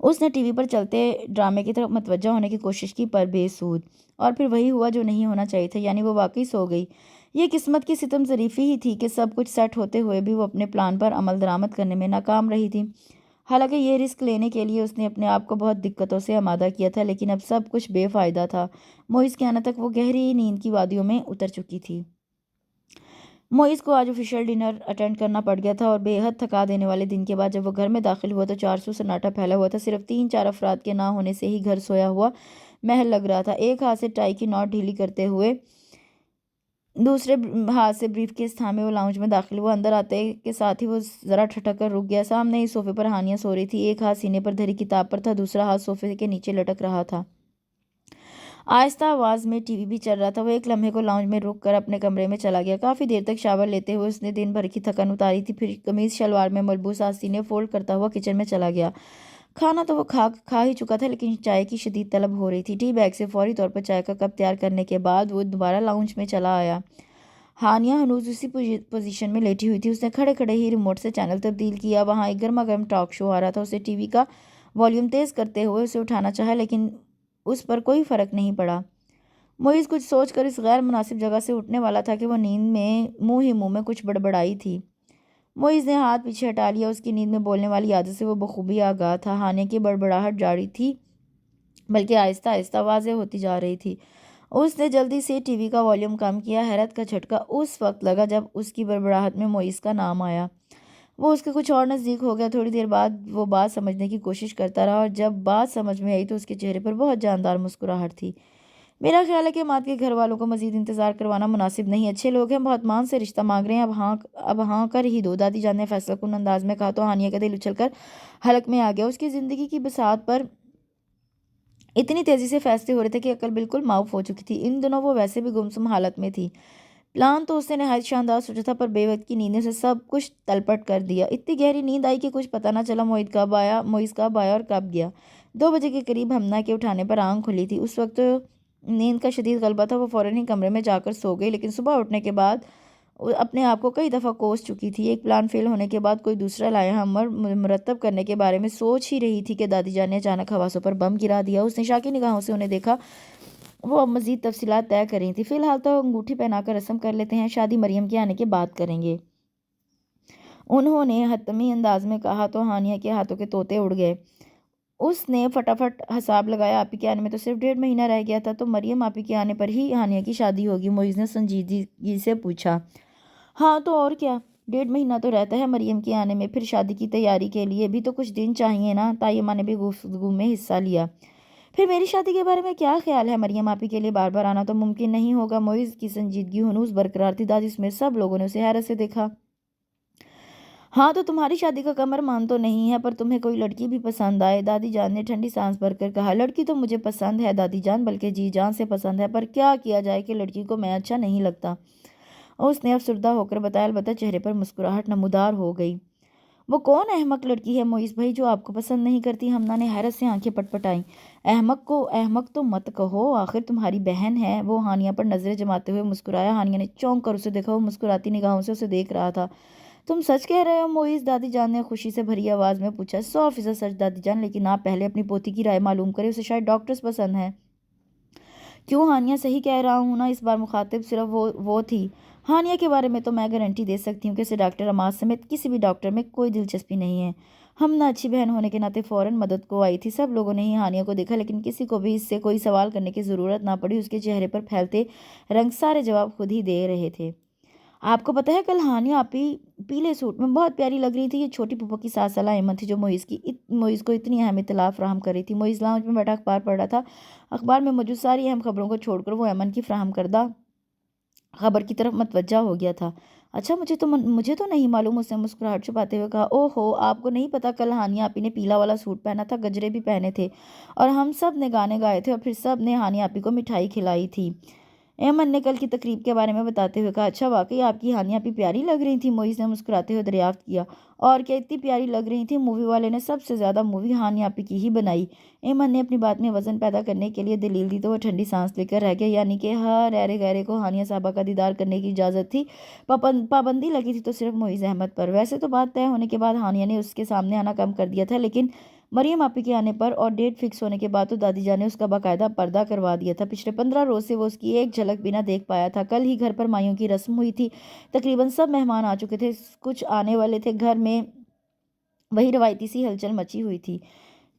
اس نے ٹی وی پر چلتے ڈرامے کی طرف متوجہ ہونے کی کوشش کی پر بے سود، اور پھر وہی ہوا جو نہیں ہونا چاہیے تھا، یعنی وہ واقعی سو گئی۔ یہ قسمت کی ستم ظریفی ہی تھی کہ سب کچھ سیٹ ہوتے ہوئے بھی وہ اپنے پلان پر عمل درآمد کرنے میں ناکام رہی تھی۔ حالانکہ یہ رسک لینے کے لیے اس نے اپنے آپ کو بہت دقتوں سے آمادہ کیا تھا، لیکن اب سب کچھ بے فائدہ تھا۔ موئز کے آنے تک وہ گہری نیند کی وادیوں میں اتر چکی تھی۔ موئز کو آج آفیشیل ڈنر اٹینڈ کرنا پڑ گیا تھا، اور بے حد تھکا دینے والے دن کے بعد جب وہ گھر میں داخل ہوا تو چارسو سناٹا پھیلا ہوا تھا۔ صرف 3-4 افراد کے نہ ہونے سے ہی گھر سویا ہوا محل لگ رہا تھا۔ ایک ہاتھ سے ٹائی کی نوٹ ڈھیلی کرتے ہوئے دوسرے ہاتھ سے بریف کیس تھامے وہ لاؤنج میں داخل ہوا۔ اندر آتے کے ساتھ ہی وہ ذرا ٹھٹک کر رک گیا۔ سامنے ہی صوفے پر ہانیہ سو رہی تھی، ایک ہاتھ سینے پر دھری کتاب پر تھا، دوسرا ہاتھ صوفے کے نیچے لٹک رہا تھا۔ آہستہ آواز میں ٹی وی بھی چل رہا تھا۔ وہ ایک لمحے کو لاؤنج میں رک کر اپنے کمرے میں چلا گیا۔ کافی دیر تک شاور لیتے ہوئے اس نے دن بھر کی تھکن اتاری تھی، پھر قمیض شلوار میں ملبوس آستینیں فولڈ کرتا ہوا کچن میں چلا گیا۔ کھانا تو وہ کھا ہی چکا تھا، لیکن چائے کی شدید طلب ہو رہی تھی۔ ٹی بیگ سے فوری طور پر چائے کا کپ تیار کرنے کے بعد وہ دوبارہ لاؤنج میں چلا آیا۔ ہانیہ ہنوز اسی پوزیشن میں لیٹی ہوئی تھی۔ اس نے کھڑے کھڑے ہی ریموٹ سے چینل تبدیل کیا۔ وہاں ایک گرما گرم ٹاک شو آ رہا تھا۔ اسے ٹی وی کا والیوم تیز کرتے ہوئے اسے اٹھانا چاہا، لیکن اس پر کوئی فرق نہیں پڑا۔ موئز کچھ سوچ کر اس غیر مناسب جگہ سے اٹھنے والا تھا کہ وہ نیند میں منہ ہی منہ میں کچھ بڑبڑائی تھی۔ موئز نے ہاتھ پیچھے ہٹا لیا۔ اس کی نیند میں بولنے والی عادت سے وہ بخوبی آگاہ تھا۔ ہانیہ کی بڑبڑاہٹ جاری تھی، بلکہ آہستہ آہستہ واضح ہوتی جا رہی تھی۔ اس نے جلدی سے ٹی وی کا والیوم کم کیا۔ حیرت کا جھٹکا اس وقت لگا جب اس کی بڑبڑاہٹ میں موئز کا نام آیا۔ وہ اس کے کچھ اور نزدیک ہو گیا۔ تھوڑی دیر بعد وہ بات سمجھنے کی کوشش کرتا رہا، اور جب بات سمجھ میں آئی تو اس کے چہرے پر بہت جاندار مسکراہٹ تھی۔ میرا خیال ہے کہ مات کے گھر والوں کو مزید انتظار کروانا مناسب نہیں۔ اچھے لوگ ہیں، بہت مان سے رشتہ مانگ رہے ہیں، اب ہاں کر ہی دو، دادی جان نے فیصلہ کن انداز میں کہا تو ہانیہ کا دل اچھل کر حلق میں آ گیا۔ اس کی زندگی کی بساط پر اتنی تیزی سے فیصلے ہو رہے تھے کہ عقل بالکل معاف ہو چکی تھی۔ ان دنوں وہ ویسے بھی گمسم حالت میں تھی۔ پلان تو اس نے نہایت شاندار سوچا تھا، پر بے وقت کی نیند نے اسے سب کچھ تلپٹ کر دیا۔ اتنی گہری نیند آئی کہ کچھ پتہ نہ چلا موئز کب آیا اور کب گیا۔ 2 بجے کے قریب ہمنا کے اٹھانے پر آنکھ کھلی تھی۔ اس وقت نیند کا شدید غلبہ تھا، وہ فوراً ہی کمرے میں جا کر سو گئی، لیکن صبح اٹھنے کے بعد اپنے آپ کو کئی دفعہ کوس چکی تھی۔ ایک پلان فیل ہونے کے بعد کوئی دوسرا لائے عمل مرتب کرنے کے بارے میں سوچ ہی رہی تھی کہ دادی جان نے اچانک حواسوں پر بم گرا دیا۔ اس نے شاکی نگاہوں سے انہیں دیکھا۔ وہ اب مزید تفصیلات طے کر رہی تھی۔ فی الحال تو انگوٹھی پہنا کر رسم کر لیتے ہیں، شادی مریم کے آنے کے بعد کریں گے، انہوں نے حتمی انداز میں کہا تو ہانیہ کے ہاتھوں کے طوطے اڑ گئے۔ اس نے فٹافٹ حساب لگایا، آپی کے آنے میں تو صرف 1.5 مہینہ رہ گیا تھا، تو مریم آپی کے آنے پر ہی ہانیہ کی شادی ہوگی؟ موئز نے سنجیدگی سے پوچھا۔ ہاں تو اور کیا، 1.5 مہینہ تو رہتا ہے مریم کے آنے میں، پھر شادی کی تیاری کے لیے بھی تو کچھ دن چاہیے نا۔ طیبہ نے بھی گفتگو میں حصہ لیا۔ پھر میری شادی کے بارے میں کیا خیال ہے؟ مریم آپی کے لیے بار بار آنا تو ممکن نہیں ہوگا۔ موئز کی سنجیدگی ہنوز برقرار تھی۔ دادی سمیت سب لوگوں نے اسے حیرت سے دیکھا۔ ہاں تو تمہاری شادی کا کمر مان تو نہیں ہے، پر تمہیں کوئی لڑکی بھی پسند آئے؟ دادی جان نے ٹھنڈی سانس بھر کر کہا۔ لڑکی تو مجھے پسند ہے دادی جان، بلکہ جی جان سے پسند ہے، پر کیا کیا جائے کہ لڑکی کو میں اچھا نہیں لگتا، اس نے افسردہ ہو کر بتایا۔ البتہ چہرے پر مسکراہٹ نمودار ہو گئی۔ وہ کون احمق لڑکی ہے موئز بھائی جو آپ کو پسند نہیں کرتی؟ ہمنا نے حیرت سے آنکھیں پٹپٹائیں۔ احمق تو مت کہو، آخر تمہاری بہن ہے۔ وہ ہانیہ پر نظریں جماتے ہوئے مسکرایا۔ ہانیہ نے چونک کر اسے دیکھا۔ وہ مسکراتی نگاہوں سے اسے دیکھ رہا تھا۔ تم سچ کہہ رہے ہو موئز؟ دادی جان نے خوشی سے بھری آواز میں پوچھا۔ 100% سچ دادی جان، لیکن آپ پہلے اپنی پوتی کی رائے معلوم کریں، اسے شاید ڈاکٹرز پسند ہیں۔ کیوں ہانیہ، صحیح کہہ رہا ہوں نا؟ اس بار مخاطب صرف وہ تھی۔ ہانیہ کے بارے میں تو میں گارنٹی دے سکتی ہوں کہ اسے ڈاکٹر عماد سمیت کسی بھی ڈاکٹر میں کوئی دلچسپی نہیں ہے۔ ہمنا اچھی بہن ہونے کے ناطے فوراً مدد کو آئی تھی۔ سب لوگوں نے ہی ہانیہ کو دیکھا، لیکن کسی کو بھی اس سے کوئی سوال کرنے کی ضرورت نہ پڑی۔ اس کے چہرے پر پھیلتے رنگ سارے جواب خود ہی دے رہے تھے۔ آپ کو پتہ ہے کل ہانیہ آپی پیلے سوٹ میں بہت پیاری لگ رہی تھی۔ یہ چھوٹی پھوپھو کی 7 سالہ ایمن تھی جو موئز کو اتنی اہم اطلاع فراہم کر رہی تھی۔ موئز لاؤنج میں بیٹھا اخبار پڑھ رہا تھا۔ اخبار میں موجود ساری اہم خبروں کو چھوڑ کر وہ ایمن کی فراہم کردہ خبر کی طرف متوجہ ہو گیا تھا۔ اچھا، مجھے تو نہیں معلوم، اس نے مسکراہٹ چھپاتے ہوئے کہا۔ اوہ ہو، آپ کو نہیں پتا؟ کل ہانیہ آپی نے پیلا والا سوٹ پہنا تھا، گجرے بھی پہنے تھے، اور ہم سب نے گانے گائے تھے، اور پھر سب نے ہانیہ آپی کو مٹھائی کھلائی تھی، ایمن نے کل کی تقریب کے بارے میں بتاتے ہوئے کہا۔ اچھا، واقعی آپ کی ہانیہ آپی پیاری لگ رہی تھی؟ موئز نے مسکراتے ہوئے دریافت کیا۔ اور کیا اتنی پیاری لگ رہی تھی؟ مووی والے نے سب سے زیادہ مووی ہانیہ آپی کی ہی بنائی۔ ایمن نے اپنی بات میں وزن پیدا کرنے کے لیے دلیل دی تو وہ ٹھنڈی سانس لے کر رہ گیا۔ یعنی کہ ہر ایرے غیرے کو ہانیہ صاحبہ کا دیدار کرنے کی اجازت تھی، پابندی لگی تھی تو صرف موئز احمد پر۔ ویسے تو بات طے ہونے کے بعد ہانیہ نے اس کے سامنے آنا کم کر دیا تھا، لیکن مریم آپی کے آنے پر اور ڈیٹ فکس ہونے کے بعد تو دادی جان نے اس کا باقاعدہ پردہ کروا دیا تھا۔ پچھلے 15 روز سے وہ اس کی ایک جھلک بھی نہ دیکھ پایا تھا۔ کل ہی گھر پر مائیوں کی رسم ہوئی تھی، تقریباً سب مہمان آ چکے تھے، کچھ آنے والے تھے، گھر میں وہی روایتی سی ہلچل مچی ہوئی تھی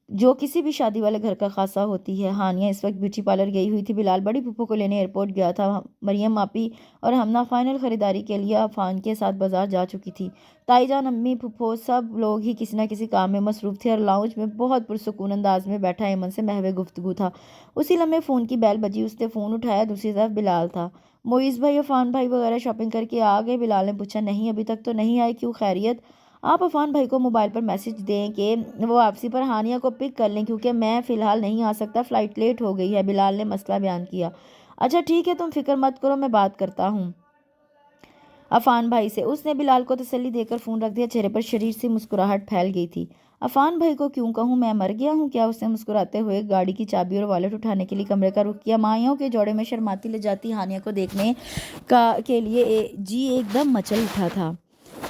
جو کسی بھی شادی والے گھر کا خاصہ ہوتی ہے۔ ہانیہ اس وقت بیوٹی پارلر گئی ہوئی تھی، بلال بڑی پھپھو کو لینے ایئرپورٹ گیا تھا، مریم آپی اور ہمنا فائنل خریداری کے لیے عفان کے ساتھ بازار جا چکی تھی۔ تائی جان، امی، پھپھو سب لوگ ہی کسی نہ کسی کام میں مصروف تھے اور لاؤنج میں بہت پرسکون انداز میں بیٹھا ایمن سے محو گفتگو تھا۔ اسی لمحے فون کی بیل بجی، اس نے فون اٹھایا، دوسری طرف بلال تھا۔ معیز بھائی، عفان بھائی وغیرہ شاپنگ کر کے آ گئے؟ بلال نے پوچھا۔ نہیں، ابھی تک تو نہیں آئے۔ کیوں، خیریت؟ آپ عفان بھائی کو موبائل پر میسج دیں کہ وہ واپسی پر ہانیہ کو پک کر لیں، کیونکہ میں فی الحال نہیں آ سکتا، فلائٹ لیٹ ہو گئی ہے، بلال نے مسئلہ بیان کیا۔ اچھا ٹھیک ہے، تم فکر مت کرو، میں بات کرتا ہوں عفان بھائی سے۔ اس نے بلال کو تسلی دے کر فون رکھ دیا، چہرے پر شریر سی مسکراہٹ پھیل گئی تھی۔ عفان بھائی کو کیوں کہوں، میں مر گیا ہوں کیا؟ اس نے مسکراتے ہوئے گاڑی کی چابی اور والیٹ اٹھانے کے لیے کمرے کا رخ کیا۔ مائیوں کے جوڑے میں شرماتی لے جاتی ہانیہ کو دیکھنے کے لیے جی ایک دم مچل اٹھا تھا۔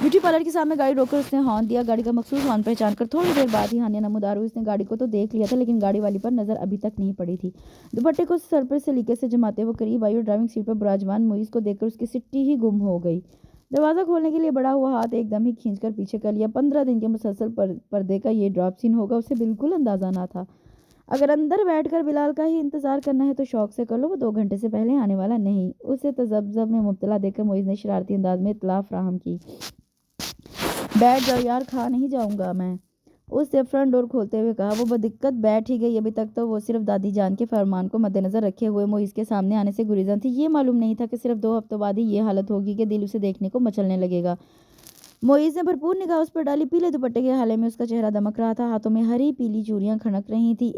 بیوٹی پارلر کے سامنے گاڑی روک کر اس نے ہارن دیا۔ گاڑی کا مخصوص ہارن پہچان کر تھوڑی دیر بعد ہی ہانیہ نمودار ہوئی۔ اس نے گاڑی کو تو دیکھ لیا تھا، لیکن گاڑی والی پر نظر ابھی تک نہیں پڑی تھی۔ دوپٹے کو سر پر سلیقے سے جماتے وہ قریب آئی اور ڈرائیونگ سیٹ پر براجمان معیز کو دیکھ کر اس کی سٹی ہی گم ہو گئی۔ دروازہ کھولنے کے لیے بڑا ہوا ہاتھ ایک دم ہی کھینچ کر پیچھے کر لیا۔ 15 دن کے مسلسل پردے کا یہ ڈراپ سین ہوگا، اسے بالکل اندازہ نہ تھا۔ اگر اندر بیٹھ کر بلال کا ہی انتظار کرنا ہے تو شوق سے کر لو، وہ 2 گھنٹے سے پہلے آنے والا نہیں۔ اسے تذبذب میں مبتلا دیکھ کر معیز نے شرارتی انداز میں اطلاع فراہم کی۔ بیٹھ جاؤ یار، کھا نہیں جاؤں گا میں، اس نے فرنٹ ڈور کھولتے ہوئے کہا۔ وہ بدقت بیٹھ ہی گئی۔ ابھی تک تو وہ صرف دادی جان کے فرمان کو مد نظر رکھے ہوئے معیز کے سامنے آنے سے گریزاں تھی۔ یہ معلوم نہیں تھا کہ صرف 2 ہفتوں بعد ہی یہ حالت ہوگی کہ دل اسے دیکھنے کو مچلنے لگے گا۔ معیز نے بھرپور نگاہ اس پر ڈالی۔ پیلے دوپٹے کے ہالے میں اس کا چہرہ دمک رہا تھا، ہاتھوں میں ہری پیلی چوڑیاں کھنک رہی تھیں۔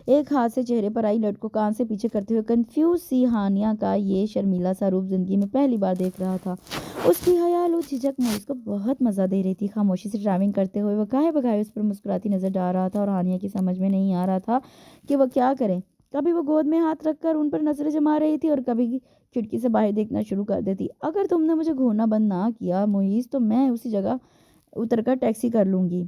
ایک ہاتھ سے چہرے پر آئی لٹ کو کان سے پیچھے کرتے ہوئے کنفیوز سی ہانیہ کا یہ شرمیلا سا روپ زندگی میں پہلی بار دیکھ رہا تھا۔ اس کی حیالو جھجک معیز کو بہت مزہ دے رہی تھی۔ خاموشی سے ڈرائیونگ کرتے ہوئے وہ گاہے بگاہے اس پر مسکراتی نظر ڈال رہا تھا اور ہانیہ کی سمجھ میں نہیں آ رہا تھا کہ وہ کیا کرے۔ کبھی وہ گود میں ہاتھ رکھ کر ان پر نظریں جما رہی تھی اور کبھی کھڑکی سے باہر دیکھنا شروع کر دیتی۔ اگر تم نے مجھے گھورنا بند نہ کیا معیز تو میں اسی جگہ اتر کر ٹیکسی کر لوں گی۔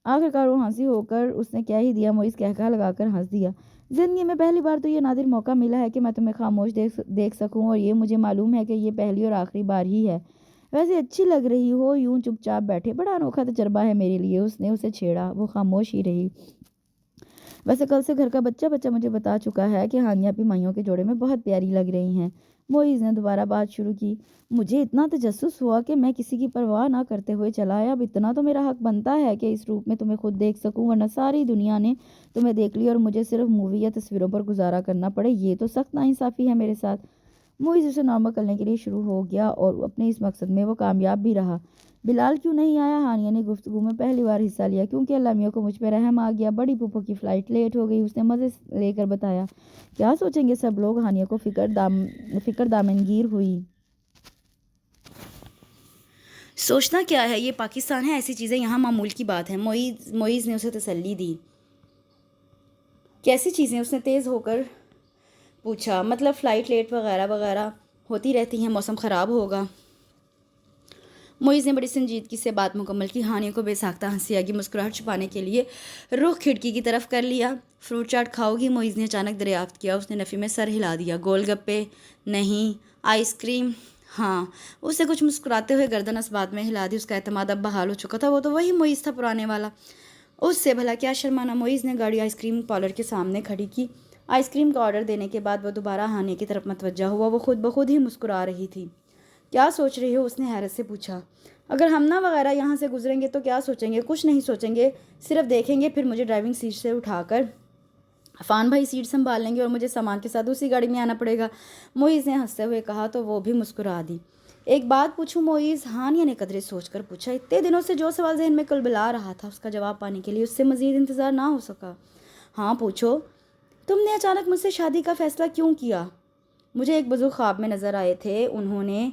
آخرکار وہ ہنسی ہو کر اس نے کہہ ہی دیا۔ معیز کہکہا لگا کر ہنس دیا۔ زندگی میں پہلی بار تو یہ نادر موقع ملا ہے کہ میں تمہیں خاموش دیکھ سکوں، اور یہ مجھے معلوم ہے کہ یہ پہلی اور آخری بار ہی ہے۔ ویسے اچھی لگ رہی ہو یوں چپ چاپ بیٹھے، بڑا انوکھا تجربہ ہے میرے لیے۔ اس نے اسے چھیڑا۔ وہ خاموش ہی رہی۔ ویسے کل سے گھر کا بچہ مجھے بتا چکا ہے کہ ہانیہ بھی مائیوں کے جوڑے میں بہت پیاری لگ رہی ہیں۔ معیز نے دوبارہ بات شروع کی۔ مجھے اتنا تجسس ہوا کہ میں کسی کی پرواہ نہ کرتے ہوئے چلا آیا۔ اب اتنا تو میرا حق بنتا ہے کہ اس روپ میں تمہیں خود دیکھ سکوں، ورنہ ساری دنیا نے تمہیں دیکھ لی اور مجھے صرف مووی یا تصویروں پر گزارا کرنا پڑے۔ یہ تو سخت ناانصافی ہے میرے ساتھ۔ معیز اسے نارمل کرنے کے لیے شروع ہو گیا اور اپنے اس مقصد میں وہ کامیاب بھی رہا۔ بلال کیوں نہیں آیا؟ ہانیہ نے گفتگو میں پہلی بار حصہ لیا۔ کیونکہ اللہ میاں کو مجھ پہ رحم آ گیا، بڑی پھپھو کی فلائٹ لیٹ ہو گئی، اس نے مزے لے کر بتایا۔ کیا سوچیں گے سب لوگ؟ ہانیہ کو فکر دامنگیر ہوئی۔ سوچنا کیا ہے، یہ پاکستان ہے، ایسی چیزیں یہاں معمول کی بات ہے، معیز نے اسے تسلی دی۔ کیسی چیزیں؟ اس نے تیز ہو کر پوچھا۔ مطلب فلائٹ لیٹ وغیرہ وغیرہ ہوتی رہتی ہیں، موسم خراب ہوگا۔ معیز نے بڑی سنجیدگی سے بات مکمل کی۔ ہانیہ کو بے ساختہ ہنسی آگی، مسکراہٹ چھپانے کے لیے رخ کھڑکی کی طرف کر لیا۔ فروٹ چاٹ کھاؤ گی؟ معیز نے اچانک دریافت کیا۔ اس نے نفی میں سر ہلا دیا۔ گول گپے؟ نہیں۔ Ice cream? ہاں۔ اس نے کچھ مسکراتے ہوئے گردن اس بات میں ہلا دی۔ اس کا اعتماد اب بحال ہو چکا تھا، وہ تو وہی معیز تھا پرانے والا۔ اس سے بھلا کیا شرمانا؟ معیز نے گاڑی آئس کریم پارلر کے سامنے کھڑی کی۔ آئس کریم کا آرڈر دینے کے بعد وہ دوبارہ ہانیہ کی طرف متوجہ ہوا۔ وہ خود بخود ہی مسکرا رہی تھی۔ کیا سوچ رہی ہو؟ اس نے حیرت سے پوچھا۔ اگر ہمنا وغیرہ یہاں سے گزریں گے تو کیا سوچیں گے؟ کچھ نہیں سوچیں گے، صرف دیکھیں گے، پھر مجھے ڈرائیونگ سیٹ سے اٹھا کر عفان بھائی سیٹ سنبھال لیں گے اور مجھے سامان کے ساتھ اسی گاڑی میں آنا پڑے گا۔ معیز نے ہنستے ہوئے کہا تو وہ بھی مسکرا دی۔ ایک بات پوچھوں معیز؟ ہانیہ نے قدرے سوچ کر پوچھا۔ اتنے دنوں سے جو سوال ذہن میں کلبلا رہا تھا، اس کا جواب پانے کے لیے اس سے مزید انتظار نہ ہو سکا۔ ہاں پوچھو۔ تم نے اچانک مجھ سے شادی کا فیصلہ کیوں کیا؟ مجھے ایک بزرگ خواب میں نظر آئے تھے، انہوں نے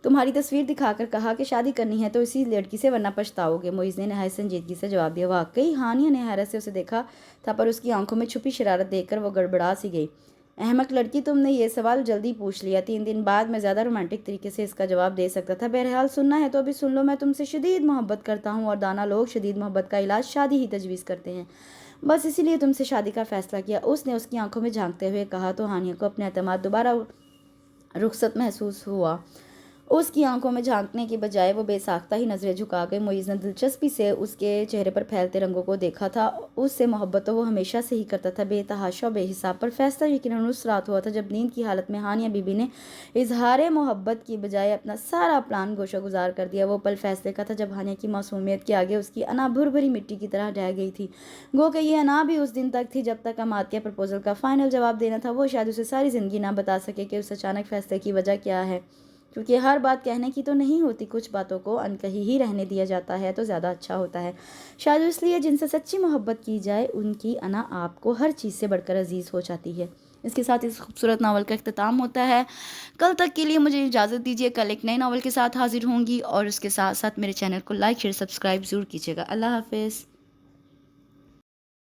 تمہاری تصویر دکھا کر کہا کہ شادی کرنی ہے تو اسی لڑکی سے، ورنہ پچھتاؤ گے۔ معیز نے نہایت سنجیدگی سے جواب دیا۔ واقعی؟ ہانیہ نے حیرت سے اسے دیکھا تھا، پر اس کی آنکھوں میں چھپی شرارت دیکھ کر وہ گڑبڑا سی گئی۔ احمق لڑکی، تم نے یہ سوال جلدی پوچھ لیا، 3 دن بعد میں زیادہ رومانٹک طریقے سے اس کا جواب دے سکتا تھا۔ بہرحال سننا ہے تو ابھی سن لو، میں تم سے شدید محبت کرتا ہوں، اور دانا لوگ شدید محبت کا علاج شادی ہی تجویز کرتے ہیں، بس اسی لیے تم سے شادی کا فیصلہ کیا۔ اس نے اس کی آنکھوں میں جھانکتے ہوئے کہا تو ہانیہ کو اپنے اعتماد دوبارہ رخصت محسوس ہوا۔ اس کی آنکھوں میں جھانکنے کی بجائے وہ بے ساختہ ہی نظریں جھکا گئی۔ معیز نے دلچسپی سے اس کے چہرے پر پھیلتے رنگوں کو دیکھا تھا۔ اس سے محبت تو وہ ہمیشہ سے ہی کرتا تھا، بے تحاشا و بے حساب، پر فیصلہ یقیناً اس رات ہوا تھا جب نیند کی حالت میں ہانیہ بی بی نے اظہار محبت کی بجائے اپنا سارا پلان گوشہ گزار کر دیا۔ وہ پل فیصلے کا تھا جب ہانیہ کی معصومیت کے آگے اس کی انا بھر بھری مٹی کی طرح رہ گئی تھی۔ گو کہ یہ انا بھی اس دن تک تھی جب تک اماتیہ پرپوزل کا فائنل جواب دینا تھا۔ وہ شاید اسے ساری زندگی نہ بتا سکے کہ اس اچانک فیصلے کی وجہ کیا ہے، کیونکہ ہر بات کہنے کی تو نہیں ہوتی، کچھ باتوں کو انکہی ہی رہنے دیا جاتا ہے تو زیادہ اچھا ہوتا ہے۔ شاید اس لیے جن سے سچی محبت کی جائے ان کی انا آپ کو ہر چیز سے بڑھ کر عزیز ہو جاتی ہے۔ اس کے ساتھ اس خوبصورت ناول کا اختتام ہوتا ہے۔ کل تک کے لیے مجھے اجازت دیجیے، کل ایک نئے ناول کے ساتھ حاضر ہوں گی، اور اس کے ساتھ ساتھ میرے چینل کو لائک شیئر سبسکرائب ضرور کیجیے گا۔ اللہ حافظ۔